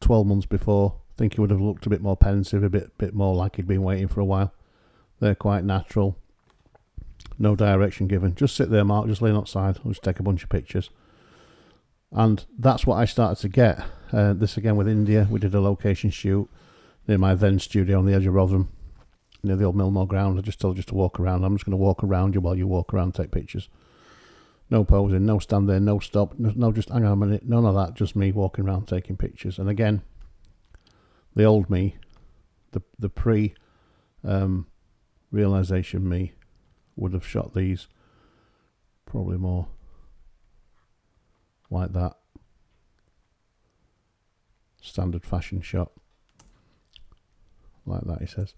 12 months before. I think he would have looked a bit more pensive, a bit more like he'd been waiting for a while. They're quite natural. No direction given. Just sit there, Mark, just lean outside. I'll just take a bunch of pictures. And that's what I started to get. This again with India. We did a location shoot near my then studio on the edge of Rotherham, near the old Millmore ground. I just told you to walk around. I'm just going to walk around you while you walk around and take pictures. No posing, no stand there, no stop, no just hang on a minute, none of that, just me walking around taking pictures. And again, the old me, the pre realisation me would have shot these probably more like that. Standard fashion shot. Like that, he says.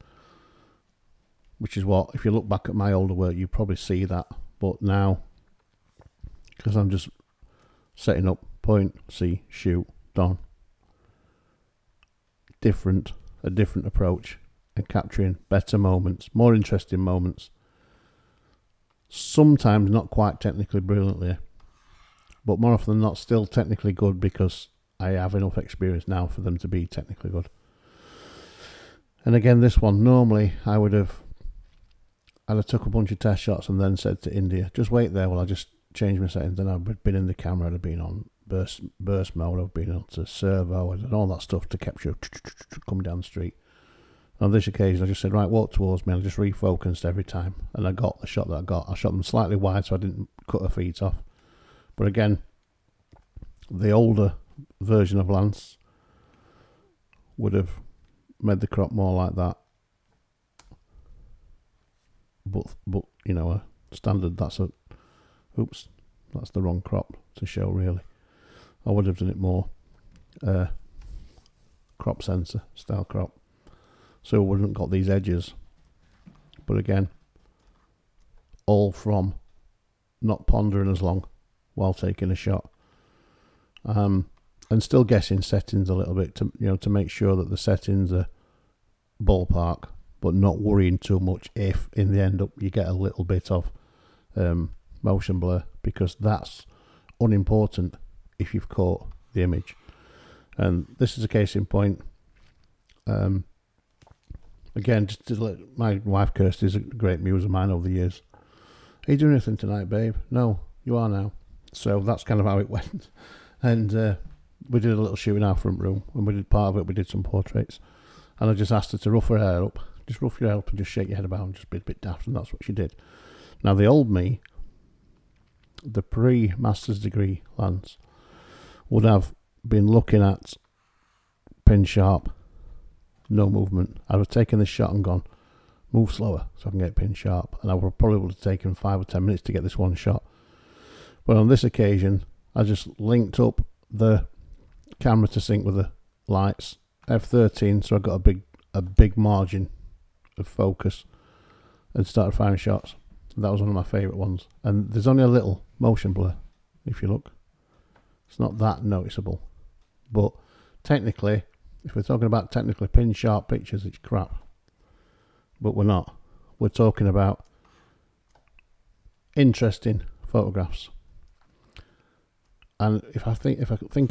Which is what, if you look back at my older work, you probably see that. But now, because I'm just setting up, point, see, shoot, done. A different approach, and capturing better moments, more interesting moments. Sometimes not quite technically brilliantly, but more often than not still technically good, because I have enough experience now for them to be technically good. And again, this one, normally I'd have took a bunch of test shots and then said to India, just wait there while I just change my settings. Then I'd been in the camera, I'd have been on burst mode, I've been on to servo and all that stuff to capture coming down the street. On this occasion, I just said, right, walk towards me, and I just refocused every time, and I got the shot that I got. I shot them slightly wide so I didn't cut her feet off. But again, the older version of Lance would have made the crop more like that. But you know, a standard, that's the wrong crop to show, really. I would have done it more crop sensor style crop, so we wouldn't got these edges. But again, all from not pondering as long while taking a shot, and still guessing settings a little bit to make sure that the settings are ballpark, but not worrying too much if in the end up you get a little bit of motion blur, because that's unimportant if you've caught the image. And this is a case in point. Again, just to let my wife Kirsty's a great muse of mine over the years. Are you doing anything tonight, babe? No, you are now. So that's kind of how it went. And we did a little shoot in our front room. When we did part of it, we did some portraits. And I just asked her to rough her hair up. Just rough your hair up and just shake your head about and just be a bit daft. And that's what she did. Now, the old me, the pre-master's degree Lance, would have been looking at pin sharp, no movement. I'd have taken this shot and gone, move slower so I can get pin sharp. And I probably would have taken 5 or 10 minutes to get this one shot. But on this occasion, I just linked up the camera to sync with the lights, f13, so I got a big margin of focus, and started firing shots. That was one of my favourite ones. And there's only a little motion blur, if you look. It's not that noticeable. But technically, if we're talking about technically pin sharp pictures, it's crap. But we're not. We're talking about interesting photographs. And if I think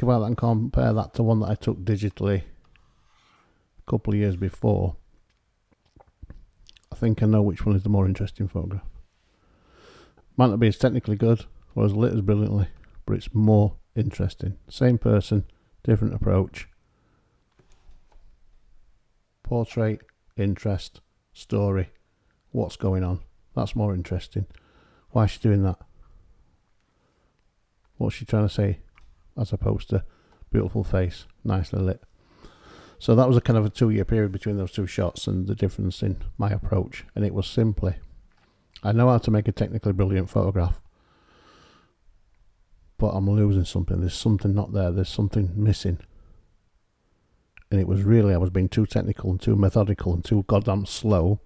about that and compare that to one that I took digitally a couple of years before, I think I know which one is the more interesting photograph. Might not be as technically good or as lit as brilliantly, but it's more interesting. Same person, different approach. Portrait, interest, story, what's going on. That's more interesting. Why is she doing that? What's she trying to say? As opposed to beautiful face, nicely lit. So that was a kind of a 2-year period between those two shots, and the difference in my approach. And it was simply, I know how to make a technically brilliant photograph, but I'm losing something. There's something not there. There's something missing. And it was really, I was being too technical and too methodical and too goddamn slow.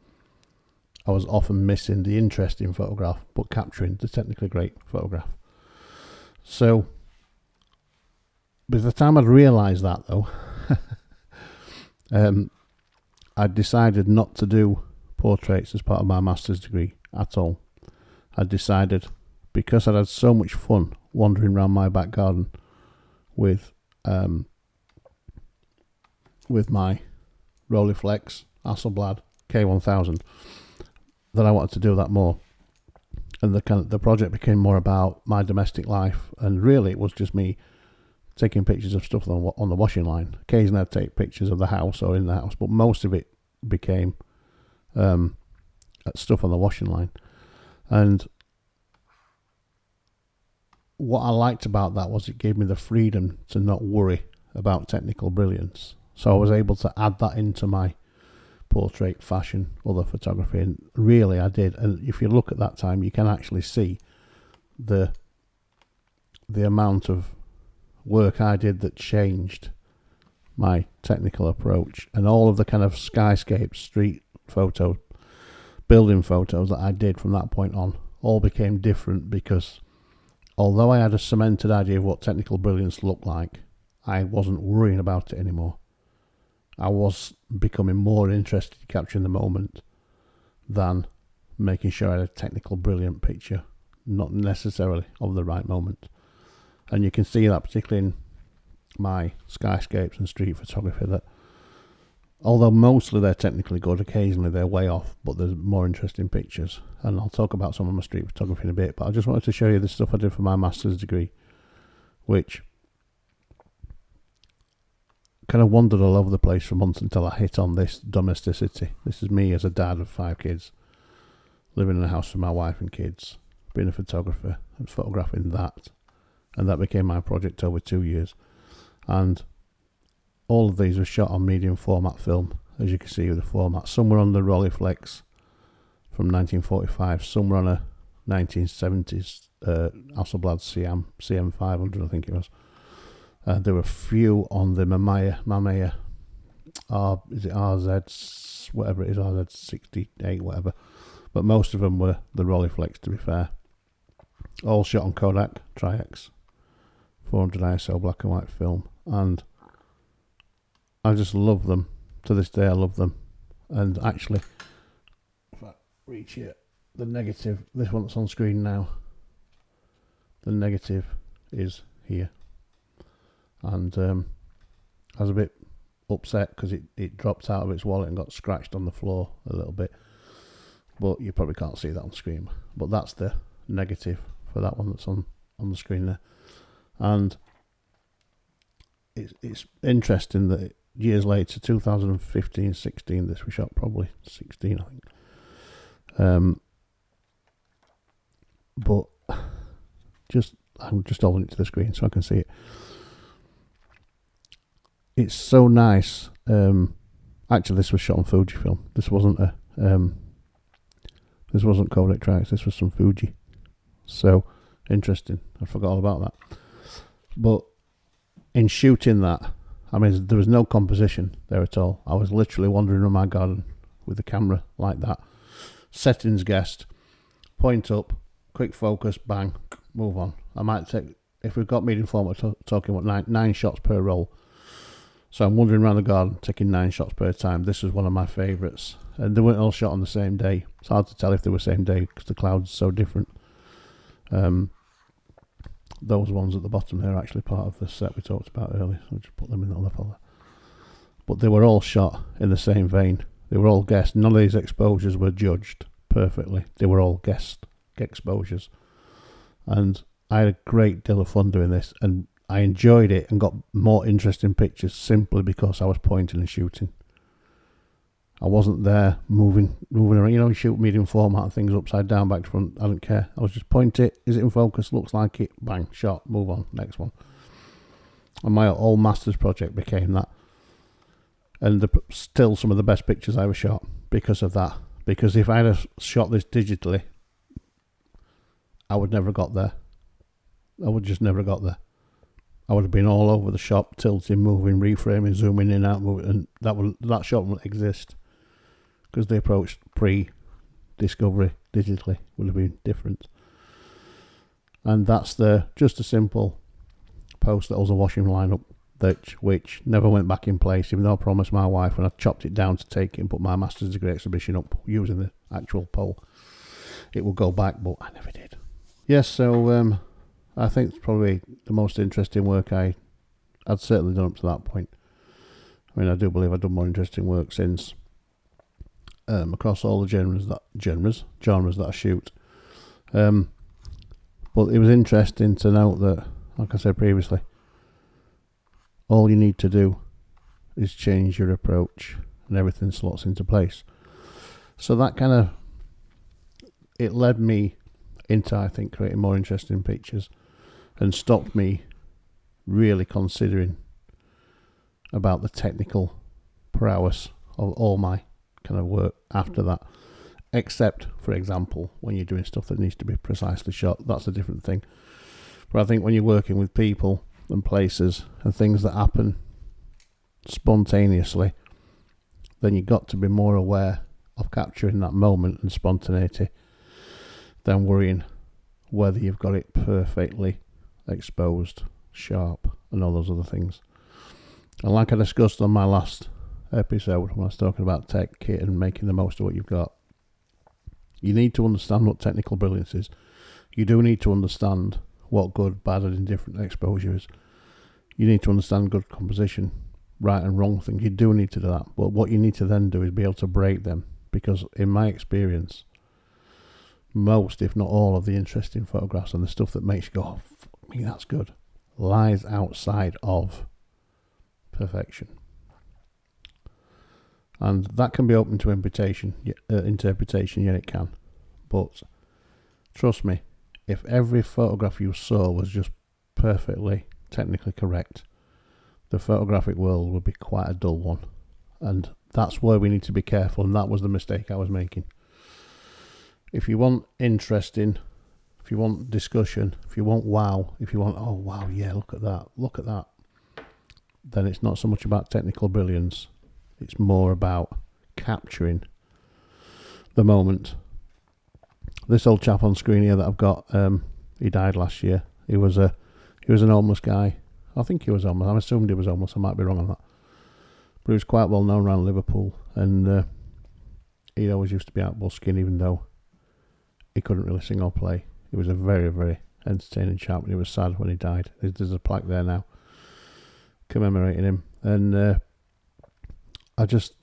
I was often missing the interesting photograph, but capturing the technically great photograph. So, by the time I'd realised that, though, I decided not to do portraits as part of my master's degree at all. I decided, because I'd had so much fun wandering around my back garden with my Rolleiflex Hasselblad K1000, that I wanted to do that more. And the project became more about my domestic life, and really it was just me taking pictures of stuff on the washing line. Occasionally I'd take pictures of the house or in the house, but most of it became stuff on the washing line. And what I liked about that was it gave me the freedom to not worry about technical brilliance. So I was able to add that into my portrait, fashion, other photography, and really I did. And if you look at that time, you can actually see the amount of work I did that changed my technical approach, and all of the kind of skyscapes, street photos, building photos that I did from that point on all became different, because although I had a cemented idea of what technical brilliance looked like, I wasn't worrying about it anymore. I was becoming more interested in capturing the moment than making sure I had a technical brilliant picture, not necessarily of the right moment. And you can see that particularly in my skyscapes and street photography, that although mostly they're technically good, occasionally they're way off, but there's more interesting pictures. And I'll talk about some of my street photography in a bit, but I just wanted to show you the stuff I did for my master's degree, which kind of wandered all over the place for months until I hit on this domesticity. This is me as a dad of 5 kids, living in a house with my wife and kids, being a photographer and photographing that. And that became my project over 2 years. And all of these were shot on medium format film, as you can see with the format. Some were on the Rolleiflex from 1945, some were on a 1970s Hasselblad CM500, I think it was. There were a few on the Mamiya, is it RZ, whatever it is, RZ68, whatever. But most of them were the Rolleiflex, to be fair. All shot on Kodak Tri-X 400 ISO black and white film. And I just love them. To this day I love them. And actually, if I reach here, the negative, this one that's on screen now, the negative is here. And I was a bit upset because it dropped out of its wallet and got scratched on the floor a little bit. But you probably can't see that on screen. But that's the negative for that one that's on the screen there. And it's interesting that years later, 2015, 16, this we shot, probably 16, I think. But I'm just holding it to the screen so I can see it. It's so nice. Actually, this was shot on Fujifilm. This wasn't Kodak Trax. This was some Fuji. So interesting. I forgot all about that. But in shooting that, I mean, there was no composition there at all. I was literally wandering around my garden with the camera like that. Settings guessed, point up, quick focus, bang, move on. I might take, if we've got medium format, talking about nine shots per roll. So I'm wandering around the garden, taking 9 shots per time. This was one of my favourites. And they weren't all shot on the same day. It's hard to tell if they were same day because the clouds are so different. Those ones at the bottom there are actually part of the set we talked about earlier. So I'll just put them in the other folder. But they were all shot in the same vein. They were all guessed. None of these exposures were judged perfectly. They were all guessed exposures. And I had a great deal of fun doing this. And I enjoyed it and got more interesting pictures simply because I was pointing and shooting. I wasn't there moving around. You know, you shoot medium format and things upside down, back to front. I don't care. I was just point it. Is it in focus? Looks like it. Bang, shot. Move on. Next one. And my whole master's project became that. And still some of the best pictures I ever shot because of that. Because if I had shot this digitally, I would never have got there. I would just never have got there. I would have been all over the shop, tilting, moving, reframing, zooming in, out, moving, and that shot wouldn't exist because the approach pre-discovery digitally would have been different. And that's just a simple post that was a washing lineup which never went back in place, even though I promised my wife when I chopped it down to take it and put my master's degree exhibition up using the actual pole, it would go back, but I never did. Yes, so I think it's probably the most interesting work I'd certainly done up to that point. I mean, I do believe I've done more interesting work since, across all the genres that I shoot. But it was interesting to note that, like I said previously, all you need to do is change your approach and everything slots into place. So that kind of, it led me into, I think, creating more interesting pictures and stopped me really considering about the technical prowess of all my kind of work after that. Except, for example, when you're doing stuff that needs to be precisely shot, that's a different thing. But I think when you're working with people and places and things that happen spontaneously, then you've got to be more aware of capturing that moment and spontaneity than worrying whether you've got it perfectly exposed, sharp, and all those other things. And like I discussed on my last episode when I was talking about tech kit and making the most of what you've got, you need to understand what technical brilliance is. You do need to understand what good, bad, and indifferent exposure is. You need to understand good composition, right and wrong things. You do need to do that. But what you need to then do is be able to break them. Because in my experience, most, if not all, of the interesting photographs and the stuff that makes you go, oh, fuck me, that's good, lies outside of perfection. And that can be open to interpretation, yeah, it can. But trust me, if every photograph you saw was just perfectly technically correct, the photographic world would be quite a dull one. And that's where we need to be careful, and that was the mistake I was making. If you want interesting, if you want discussion, if you want wow, if you want, oh wow, yeah, look at that, then it's not so much about technical brilliance. It's more about capturing the moment. This old chap on screen here that I've got, he died last year. He was an homeless guy. I think he was homeless. I assumed he was homeless. I might be wrong on that. But he was quite well known around Liverpool, and he always used to be out busking, even though he couldn't really sing or play. He was a very, very entertaining chap, and he was sad when he died. There's a plaque there now commemorating him. And I just,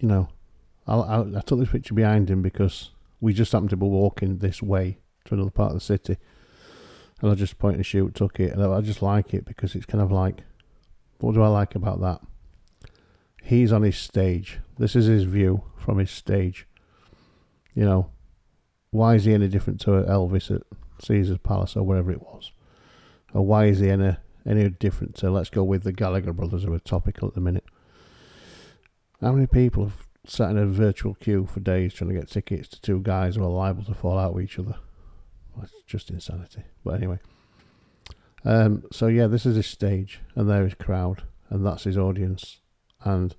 I took this picture behind him because we just happened to be walking this way to another part of the city, and I just point and shoot, took it, and I just like it because it's kind of like, what do I like about that? He's on his stage. This is his view from his stage. Why is he any different to Elvis at Caesar's Palace or wherever it was? Or why is he any different to, let's go with the Gallagher brothers who are topical at the minute? How many people have sat in a virtual queue for days trying to get tickets to two guys who are liable to fall out with each other? Well, it's just insanity. But anyway. So yeah, this is his stage, and there his crowd, and that's his audience. And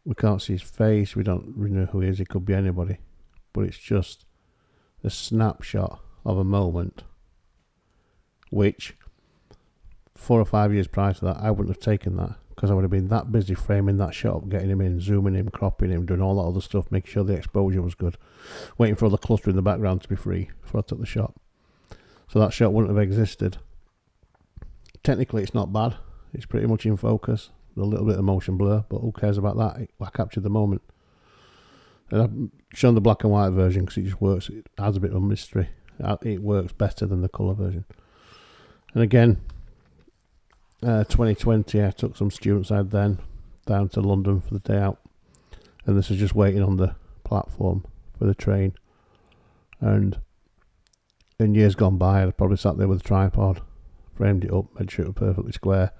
we can't see his face, we don't really know who he is, it could be anybody. But it's just a snapshot of a moment which 4 or 5 years prior to that I wouldn't have taken that, because I would have been that busy framing that shot, getting him in, zooming him, cropping him, doing all that other stuff, making sure the exposure was good, waiting for all the cluster in the background to be free before I took the shot. So that shot wouldn't have existed. Technically it's not bad, it's pretty much in focus, a little bit of motion blur, but who cares about that? I captured the moment. And I've shown the black and white version because it just works, it adds a bit of mystery, it works better than the colour version. And again, 2020 I took some students I had then down to London for the day out, and this is just waiting on the platform for the train. And in years gone by I'd probably sat there with a tripod, framed it up, made sure it was perfectly square,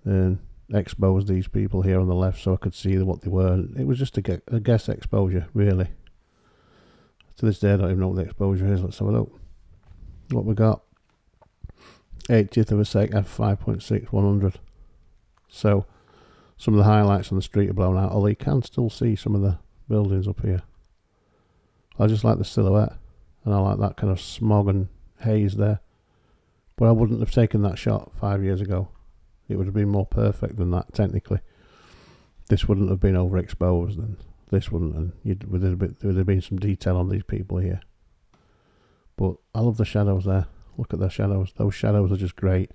and exposed these people here on the left so I could see what they were. And it was just a guess exposure, really. To this day I don't even know what the exposure is. Let's have a look what we got. 80th of a sec, f5.6, 100. So some of the highlights on the street are blown out, although you can still see some of the buildings up here. I just like the silhouette, and I like that kind of smog and haze there. But I wouldn't have taken that shot 5 years ago. It would have been more perfect than that, technically. This wouldn't have been overexposed, and this wouldn't, and there would have been some detail on these people here. But I love the shadows there. Look at their shadows. Those shadows are just great.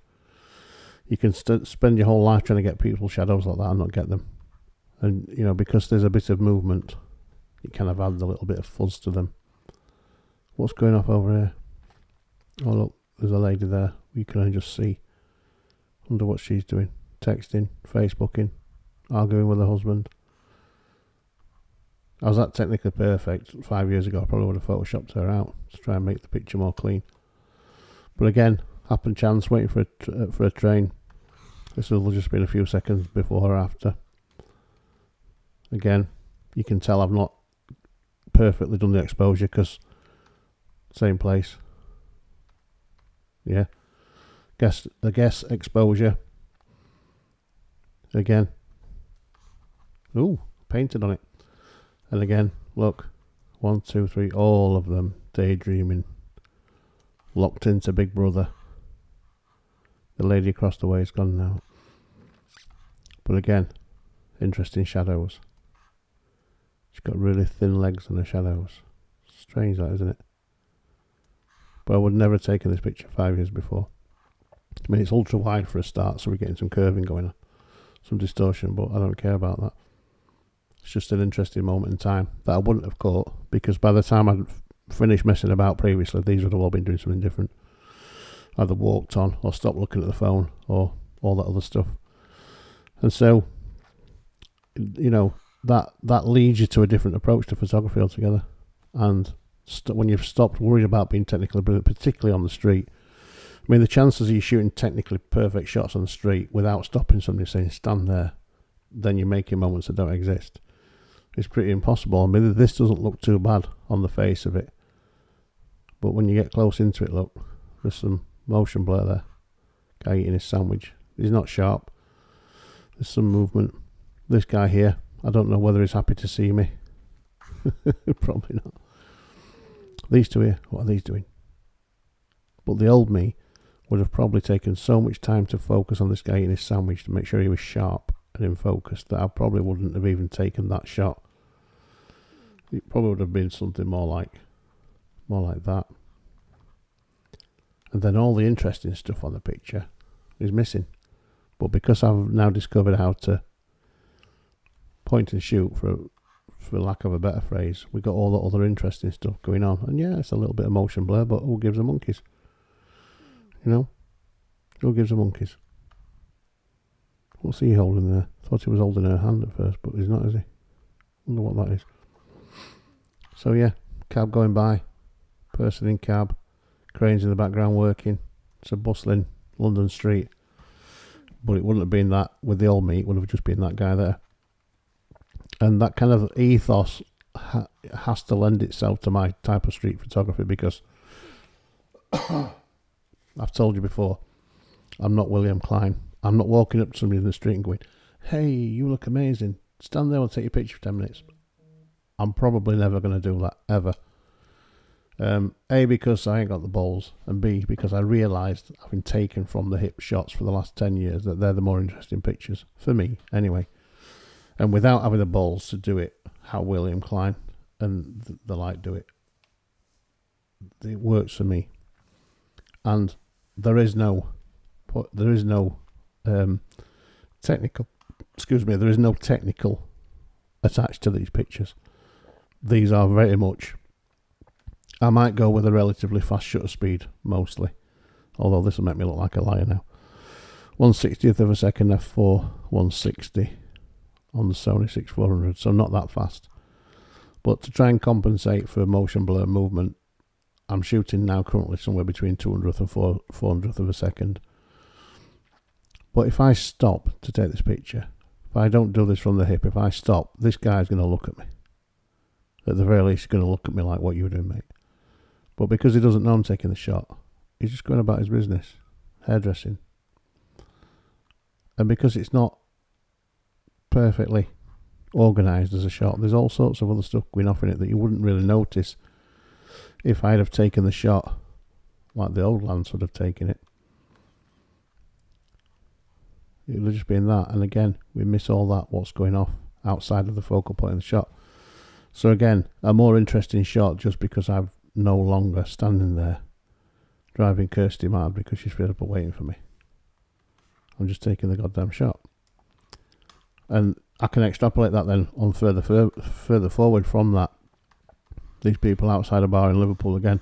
You can spend your whole life trying to get people's shadows like that and not get them. And, because there's a bit of movement, it kind of adds a little bit of fuzz to them. What's going off over here? Oh, look, there's a lady there. You can only just see. Wonder what she's doing. Texting, Facebooking, arguing with her husband. I was that technically perfect 5 years ago. I probably would have photoshopped her out to try and make the picture more clean. But again, happen chance, waiting for a train. This will have just been a few seconds before or after. Again, you can tell I've not perfectly done the exposure because same place. Yeah. Guess exposure. Again. Ooh, painted on it. And again, look. 1, 2, 3, all of them daydreaming. Locked into Big Brother. The lady across the way is gone now. But again, interesting shadows. She's got really thin legs on her shadows. Strange that, isn't it? But I would never have taken this picture 5 years before. I mean, it's ultra wide for a start, so we're getting some curving going on. Some distortion, but I don't care about that. It's just an interesting moment in time that I wouldn't have caught, because by the time I'd finished messing about previously, these would have all been doing something different. Either walked on or stopped looking at the phone or all that other stuff. And so, that leads you to a different approach to photography altogether. And when you've stopped worrying about being technically brilliant, particularly on the street, I mean, the chances of you shooting technically perfect shots on the street without stopping somebody saying stand there, then you're making moments that don't exist. It's pretty impossible. I mean, this doesn't look too bad on the face of it, but when you get close into it, look, there's some motion blur there. Guy eating his sandwich. He's not sharp. There's some movement. This guy here, I don't know whether he's happy to see me. Probably not. These two here, what are these doing? But the old me would have probably taken so much time to focus on this guy eating his sandwich to make sure he was sharp and in focus that I probably wouldn't have even taken that shot. It probably would have been something more like that. And then all the interesting stuff on the picture is missing. But because I've now discovered how to point and shoot, for lack of a better phrase. We got all the other interesting stuff going on, and yeah, it's a little bit of motion blur, but who gives a monkeys? You know, who gives a monkeys? What's he holding there? Thought he was holding her hand at first, but he's not, is he? Wonder what that is. So yeah, cab going by, person in cab, cranes in the background working. It's a bustling London street, but it wouldn't have been that with the old me. It would have just been that guy there. And that kind of ethos has to lend itself to my type of street photography, because I've told you before, I'm not William Klein. I'm not walking up to somebody in the street and going, hey, you look amazing, stand there and take your picture for 10 minutes. I'm probably never going to do that, ever. A, because I ain't got the balls, and B, because I realised, having taken from the hip shots for the last 10 years, that they're the more interesting pictures, for me, anyway. And without having the balls to do it how William Klein and the like do it, it works for me. And there is no technical, there is no technical attached to these pictures. These are very much, I might go with a relatively fast shutter speed, mostly. Although this will make me look like a liar now. 1/60th of a second f4, 160 on the Sony 6400, so not that fast. But to try and compensate for motion blur movement, I'm shooting now currently somewhere between 200th and 400th of a second. But if I stop to take this picture, if I don't do this from the hip, if I stop, this guy's going to look at me. At the very least, he's going to look at me like, what you doing, mate? But because he doesn't know I'm taking the shot, he's just going about his business, hairdressing. And because it's not perfectly organised as a shot, there's all sorts of other stuff going off in it that you wouldn't really notice if I'd have taken the shot like the old Lance would have taken it. It would have just been that, and again, we miss all that, what's going off outside of the focal point of the shot. So again, a more interesting shot, just because I'm no longer standing there driving Kirsty mad because she's fed up of waiting for me. I'm just taking the goddamn shot. And I can extrapolate that then on further forward from that. These people outside a bar in Liverpool again,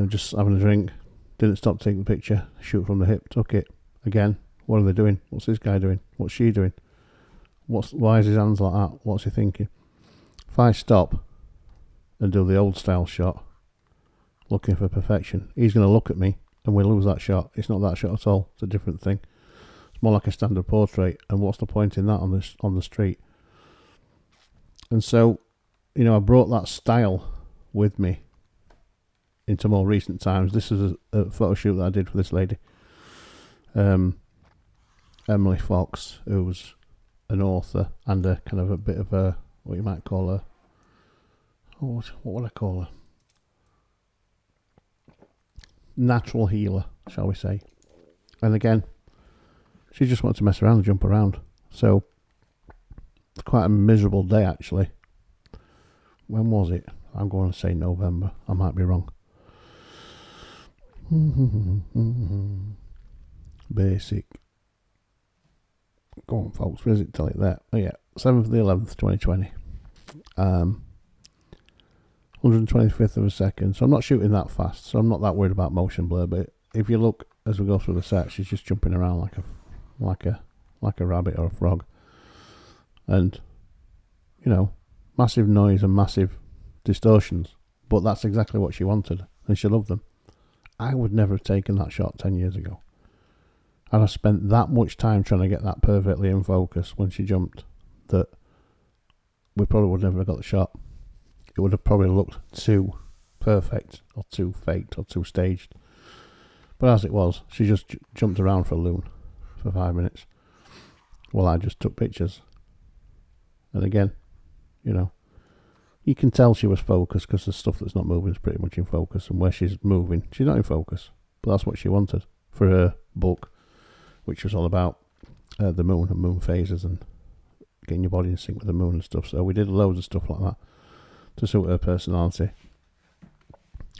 just having a drink, didn't stop taking the picture, shoot from the hip, took it. Again, what are they doing? What's this guy doing? What's she doing? Why is his hands like that? What's he thinking? If I stop and do the old style shot, looking for perfection, he's going to look at me and we'll lose that shot. It's not that shot at all. It's a different thing. It's more like a standard portrait, and what's the point in that on the street? And so, you know, I brought that style with me into more recent times. This is a photo shoot that I did for this lady, Emily Fox, who's an author and a kind of a bit of a, what you might call a, what would I call her? Natural healer, shall we say. And again, she just wanted to mess around and jump around. So, it's quite a miserable day actually. When was it? I'm going to say November. I might be wrong. Basic. Go on, folks. Where does it tell it there? Oh yeah, 7th of the 11th, 2020. 125th of a second. So I'm not shooting that fast. So I'm not that worried about motion blur. But if you look as we go through the set, she's just jumping around like a rabbit or a frog. And you know, massive noise and massive distortions. But that's exactly what she wanted, and she loved them. I would never have taken that shot 10 years ago. And I spent that much time trying to get that perfectly in focus when she jumped that we probably would never have got the shot. It would have probably looked too perfect or too faked or too staged. But as it was, she just jumped around for a loon for 5 minutes while I just took pictures. And again, you know, you can tell she was focused because the stuff that's not moving is pretty much in focus, and where she's moving, she's not in focus. But that's what she wanted for her book, which was all about the moon and moon phases and getting your body in sync with the moon and stuff. So we did loads of stuff like that to suit her personality,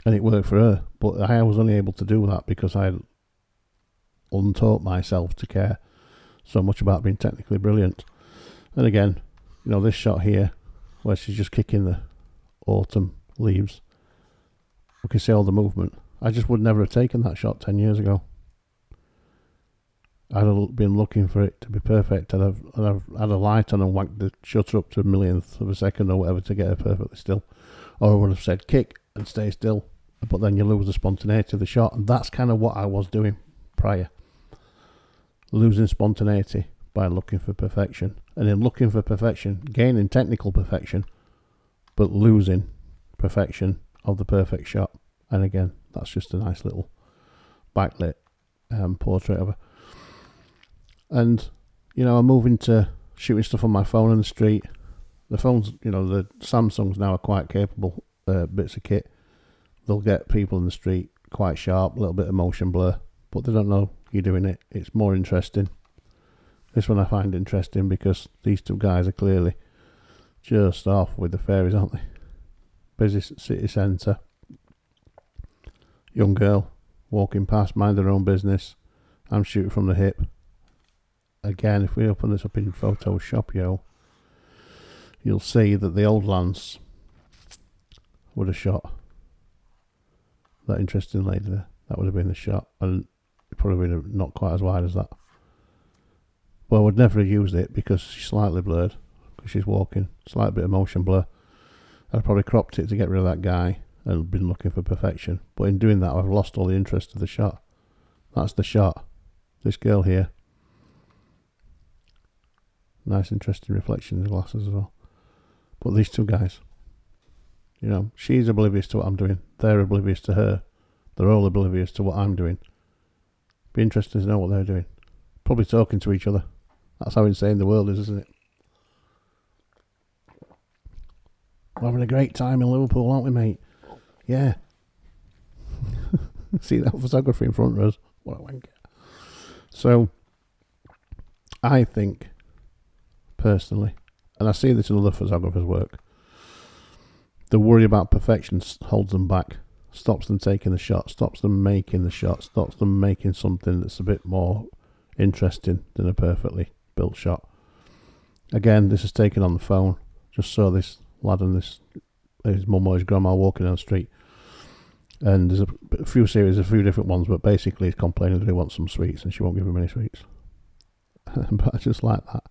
and it worked for her. But I was only able to do that because I untaught myself to care so much about being technically brilliant. And again, you know, this shot here, where she's just kicking the autumn leaves, we can see all the movement. I just would never have taken that shot 10 years ago. I'd have been looking for it to be perfect, and I've had a light on and whacked the shutter up to a millionth of a second or whatever to get her perfectly still. Or I would have said kick and stay still, but then you lose the spontaneity of the shot, and that's kind of what I was doing prior. Losing spontaneity by looking for perfection, and in looking for perfection, gaining technical perfection, but losing perfection of the perfect shot. And again, that's just a nice little backlit portrait of her. And, you know, I'm moving to shooting stuff on my phone in the street. The phones, you know, the Samsungs now are quite capable bits of kit. They'll get people in the street quite sharp, a little bit of motion blur, but they don't know you're doing it. It's more interesting. This one I find interesting because these two guys are clearly just off with the fairies, aren't they? Busy city centre. Young girl walking past, mind their own business. I'm shooting from the hip. Again, if we open this up in Photoshop, you'll see that the old Lance would have shot that interesting lady there. That would have been the shot, and it probably would have not quite as wide as that. Well, I would never have used it because she's slightly blurred, because she's walking, slight bit of motion blur. I'd probably cropped it to get rid of that guy and been looking for perfection. But in doing that, I've lost all the interest of the shot. That's the shot. This girl here. Nice, interesting reflection in the glasses as well. But these two guys, you know, she's oblivious to what I'm doing. They're oblivious to her. They're all oblivious to what I'm doing. Be interesting to know what they're doing. Probably talking to each other. That's how insane the world is, isn't it? We're having a great time in Liverpool, aren't we, mate? Yeah. See that photography in front of us? What a wanker. So, I think, personally, and I see this in other photographers' work, the worry about perfection holds them back, stops them taking the shot, stops them making the shot, stops them making something that's a bit more interesting than a perfectly built shot. Again, this is taken on the phone. Just saw this lad and his mum or his grandma walking down the street, and there's a few different ones, but basically he's complaining that he wants some sweets and she won't give him any sweets. But I just like that.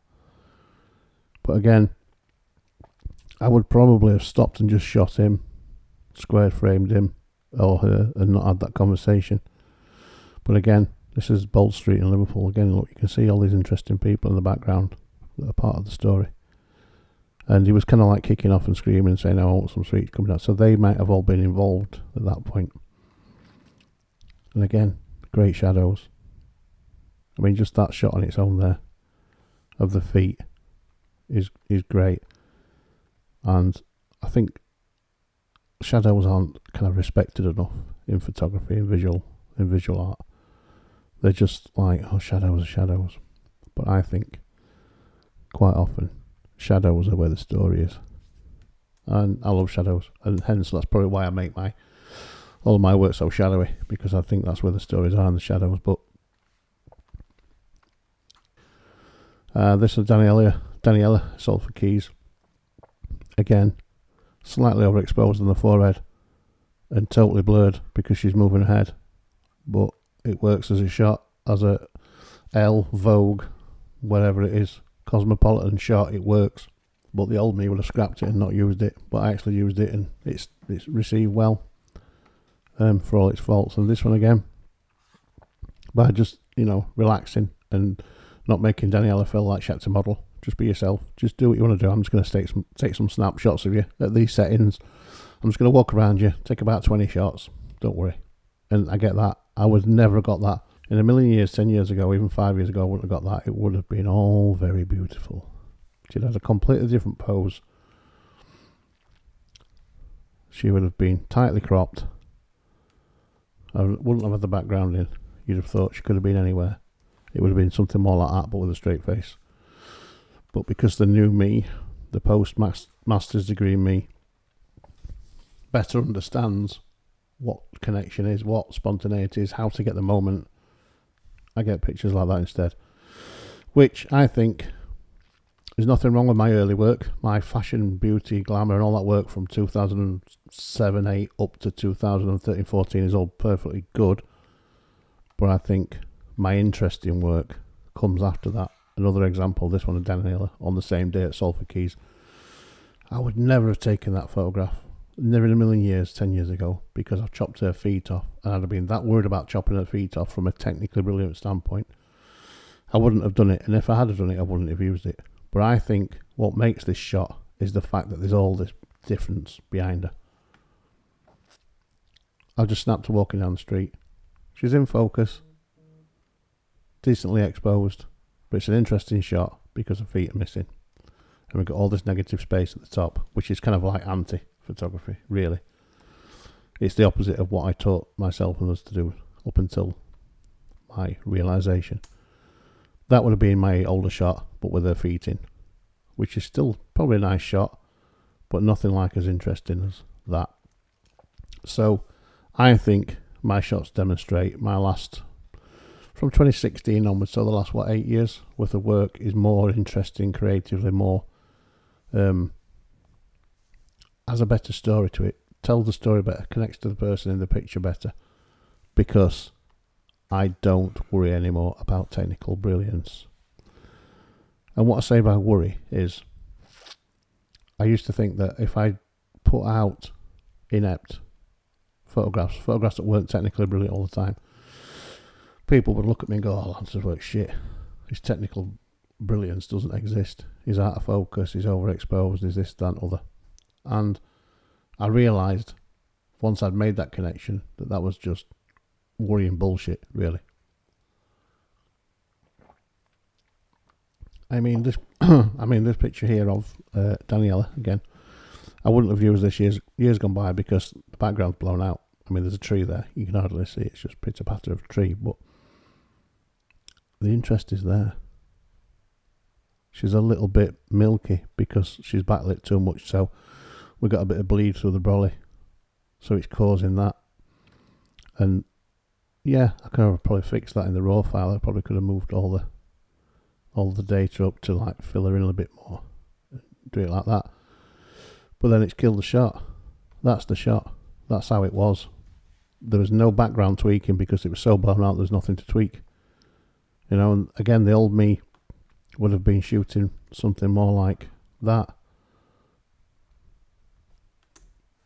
But again, I would probably have stopped and just shot him, square framed him or her, and not had that conversation. But again, this is Bold Street in Liverpool. Again, look, you can see all these interesting people in the background that are part of the story. And he was kind of like kicking off and screaming and saying, "Oh, I want some sweets coming out." So they might have all been involved at that point. And again, great shadows. I mean, just that shot on its own there of the feet is great. And I think shadows aren't kind of respected enough in photography and visual art. They're just like, oh, shadows are shadows. But I think quite often shadows are where the story is. And I love shadows, and hence that's probably why I make all of my work so shadowy, because I think that's where the stories are, in the shadows. But this is Daniela Salford Keys. Again, slightly overexposed on the forehead and totally blurred because she's moving ahead, but it works as a shot, as a Elle, Vogue, whatever it is, Cosmopolitan shot. It works. But the old me would have scrapped it and not used it, but I actually used it, and it's received well for all its faults. And this one again, by just, you know, relaxing and not making Daniela feel like she had to model. Just be yourself. Just do what you want to do. I'm just going to take some snapshots of you at these settings. I'm just going to walk around you, take about 20 shots. Don't worry. And I get that. I would never have got that. In a million years, 10 years ago, even 5 years ago, I wouldn't have got that. It would have been all very beautiful. She'd had a completely different pose. She would have been tightly cropped. I wouldn't have had the background in. You'd have thought she could have been anywhere. It would have been something more like that, but with a straight face. But because the new me, the post-master's degree me, better understands what connection is, what spontaneity is, how to get the moment, I get pictures like that instead. Which I think There's nothing wrong with my early work. My fashion, beauty, glamour and all that work from 2007, 8 up to 2013, 14 is all perfectly good. But I think my interest in work comes after that. Another example, this one of Daniela on the same day at Salford Quays. I would never have taken that photograph, never in a million years, 10 years ago, because I've chopped her feet off, and I'd have been that worried about chopping her feet off from a technically brilliant standpoint. I wouldn't have done it, and if I had done it, I wouldn't have used it. But I think what makes this shot is the fact that there's all this difference behind her. I just snapped her walking down the street. She's in focus, decently exposed, but it's an interesting shot because her feet are missing. And we've got all this negative space at the top, which is kind of like anti-photography, really. It's the opposite of what I taught myself and us to do up until my realisation. That would have been my older shot, but with her feet in, which is still probably a nice shot, but nothing like as interesting as that. So I think my shots demonstrate my last, from 2016 onwards, so the last, 8 years worth of work is more interesting creatively, more, has a better story to it, tells the story better, connects to the person in the picture better, because I don't worry anymore about technical brilliance. And what I say by worry is, I used to think that if I put out inept photographs that weren't technically brilliant all the time, people would look at me and go, "Oh, Lance's work shit. His technical brilliance doesn't exist. He's out of focus, he's overexposed, he's this, that, and other." And I realised, once I'd made that connection, that was just worrying bullshit, really. I mean, this this picture here of Daniela again, I wouldn't have used this years gone by because the background's blown out. I mean, there's a tree there, you can hardly see it, it's just pitter patter of a tree, but the interest is there. She's a little bit milky because she's backlit too much, so we got a bit of bleed through the brolly, so it's causing that. And yeah, I could have probably fixed that in the raw file. I probably could have moved all the data up to like fill her in a little bit more, do it like that. But then it's killed the shot. That's the shot. That's how it was. There was no background tweaking because it was so blown out. There's nothing to tweak. You know, and again, the old me would have been shooting something more like that.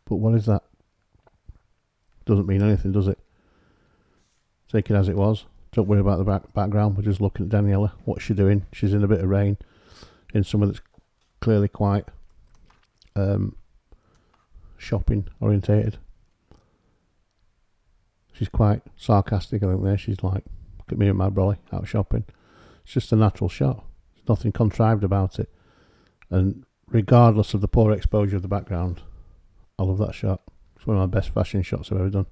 But what is that? Doesn't mean anything, does it? Take it as it was. Don't worry about the background. We're just looking at Daniela. What's she doing? She's in a bit of rain, in somewhere that's clearly quite shopping orientated. She's quite sarcastic, I think, there. She's like, "Look at me and my brolly out shopping." It's just a natural shot. There's nothing contrived about it. And regardless of the poor exposure of the background, I love that shot. It's one of my best fashion shots I've ever done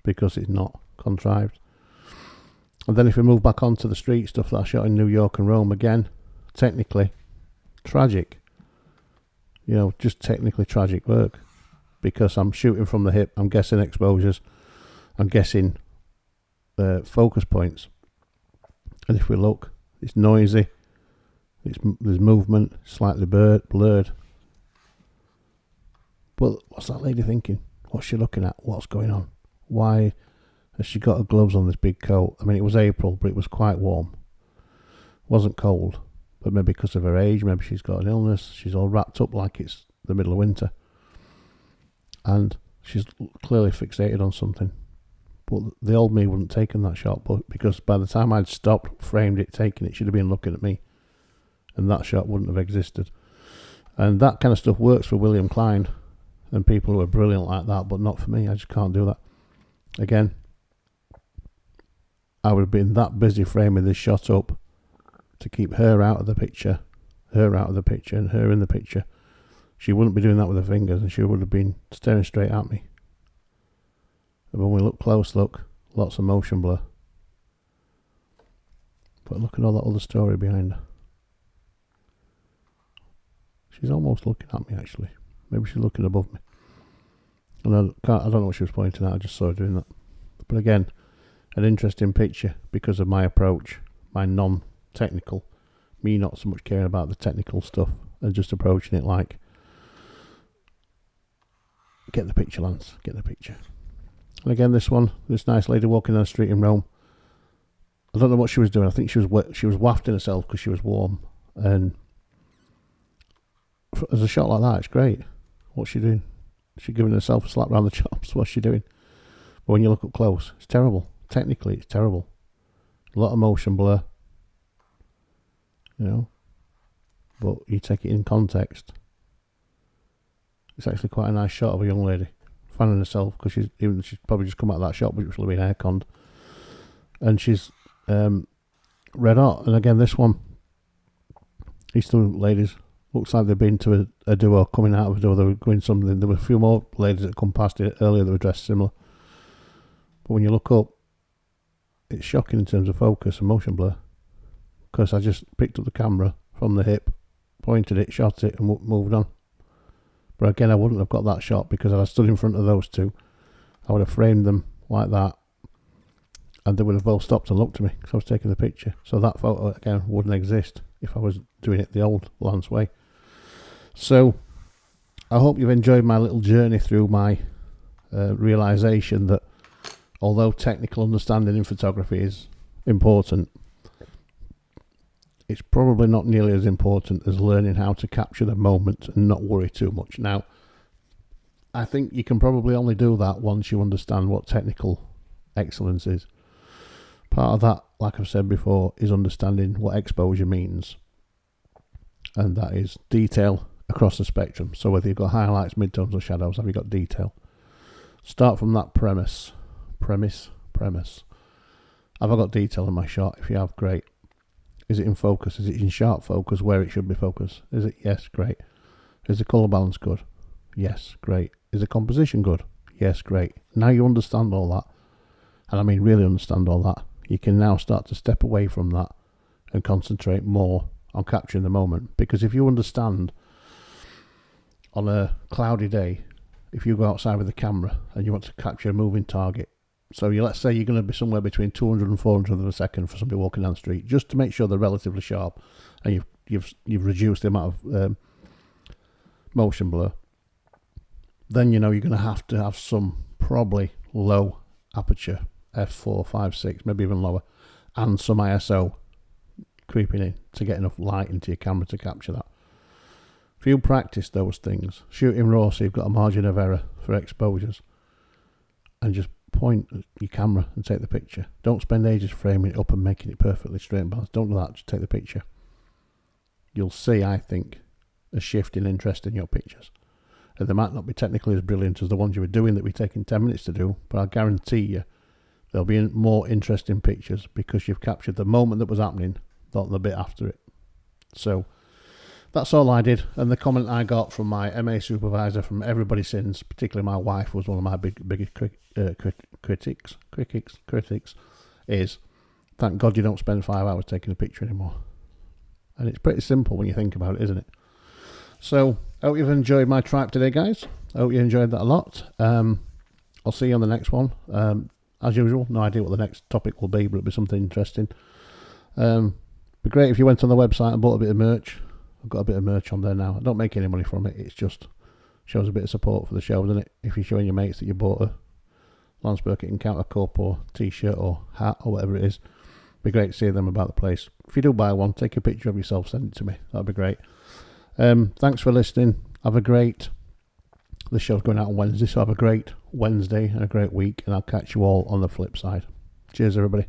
because it's not contrived. And then if we move back onto the street stuff that I shot in New York and Rome, again, technically tragic. You know, just technically tragic work because I'm shooting from the hip, I'm guessing exposures, I'm guessing focus points. And if we look, it's noisy, there's movement, slightly blurred. But what's that lady thinking? What's she looking at? What's going on? Why has she got her gloves on this big coat? I mean, it was April, but it was quite warm. It wasn't cold, but maybe because of her age, maybe she's got an illness. She's all wrapped up like it's the middle of winter. And she's clearly fixated on something. But the old me wouldn't have taken that shot, but because by the time I'd stopped, framed it, taken it, she'd have been looking at me. And that shot wouldn't have existed. And that kind of stuff works for William Klein and people who are brilliant like that, but not for me. I just can't do that. Again, I would have been that busy framing this shot up to keep her out of the picture, and her in the picture. She wouldn't be doing that with her fingers, and she would have been staring straight at me. And when we look close, lots of motion blur. But look at all that other story behind her. She's almost looking at me, actually. Maybe she's looking above me. And I don't know what she was pointing at, I just saw her doing that. But again, an interesting picture because of my approach, my non-technical, Me not so much caring about the technical stuff and just approaching it like, get the picture, Lance, get the picture. And again, this nice lady walking down the street in Rome. I don't know what she was doing. I think she was wafting herself because she was warm. And as a shot like that, it's great. What's she doing? She's giving herself a slap round the chops. What's she doing? But when you look up close, it's terrible. Technically, it's terrible. A lot of motion blur. You know? But you take it in context. It's actually quite a nice shot of a young lady fanning herself, because she's probably just come out of that shop, which will have been air-conned. And she's red hot. And again, this one, these two ladies, looks like they've been to a duo, coming out of a duo, they were doing something. There were a few more ladies that come past it earlier that were dressed similar. But when you look up, it's shocking in terms of focus and motion blur. Because I just picked up the camera from the hip, pointed it, shot it, and moved on. But again, I wouldn't have got that shot, because if I stood in front of those two, I would have framed them like that, and they would have both stopped and looked at me because I was taking the picture. So that photo, again, wouldn't exist if I was doing it the old Lance way. So I hope you've enjoyed my little journey through my realisation that although technical understanding in photography is important, it's probably not nearly as important as learning how to capture the moment and not worry too much. Now, I think you can probably only do that once you understand what technical excellence is. Part of that, like I've said before, is understanding what exposure means. And that is detail across the spectrum. So whether you've got highlights, midtones or shadows, have you got detail? Start from that premise. Have I got detail in my shot? If you have, great. Is it in focus? Is it in sharp focus where it should be focused? Is it? Yes, great. Is the colour balance good? Yes, great. Is the composition good? Yes, great. Now you understand all that, and I mean really understand all that, you can now start to step away from that and concentrate more on capturing the moment. Because if you understand, on a cloudy day, if you go outside with a camera and you want to capture a moving target, so let's say you're going to be somewhere between 200 and 400 of a second for somebody walking down the street, just to make sure they're relatively sharp, and you've reduced the amount of motion blur. Then you're going to have some probably low aperture, f4, 5, 6, maybe even lower, and some ISO creeping in to get enough light into your camera to capture that. If you practice those things, shoot in RAW so you've got a margin of error for exposures, and just point your camera and take the picture. Don't spend ages framing it up and making it perfectly straight and balanced. Don't do that, just take the picture. You'll see, I think, a shift in interest in your pictures. And they might not be technically as brilliant as the ones you were doing that we're taking 10 minutes to do, but I guarantee you there'll be more interesting pictures because you've captured the moment that was happening, not the bit after it. So that's all I did. And the comment I got from my MA supervisor, from everybody since, particularly my wife, was one of my biggest critics, is, thank God you don't spend 5 hours taking a picture anymore. And it's pretty simple when you think about it, isn't it? So I hope you've enjoyed my tripe today, guys. I hope you enjoyed that a lot. I'll see you on the next one. As usual, no idea what the next topic will be, but it'll be something interesting. It'd be great if you went on the website and bought a bit of merch. I've got a bit of merch on there now. I don't make any money from it. It's just shows a bit of support for the show, doesn't it? If you're showing your mates that you bought a Lance Burkitt Encounter cup or t-shirt or hat or whatever it is, it'd be great to see them about the place. If you do buy one, take a picture of yourself, send it to me. That'd be great. Thanks for listening. The show's going out on Wednesday, so have a great Wednesday and a great week, and I'll catch you all on the flip side. Cheers, everybody.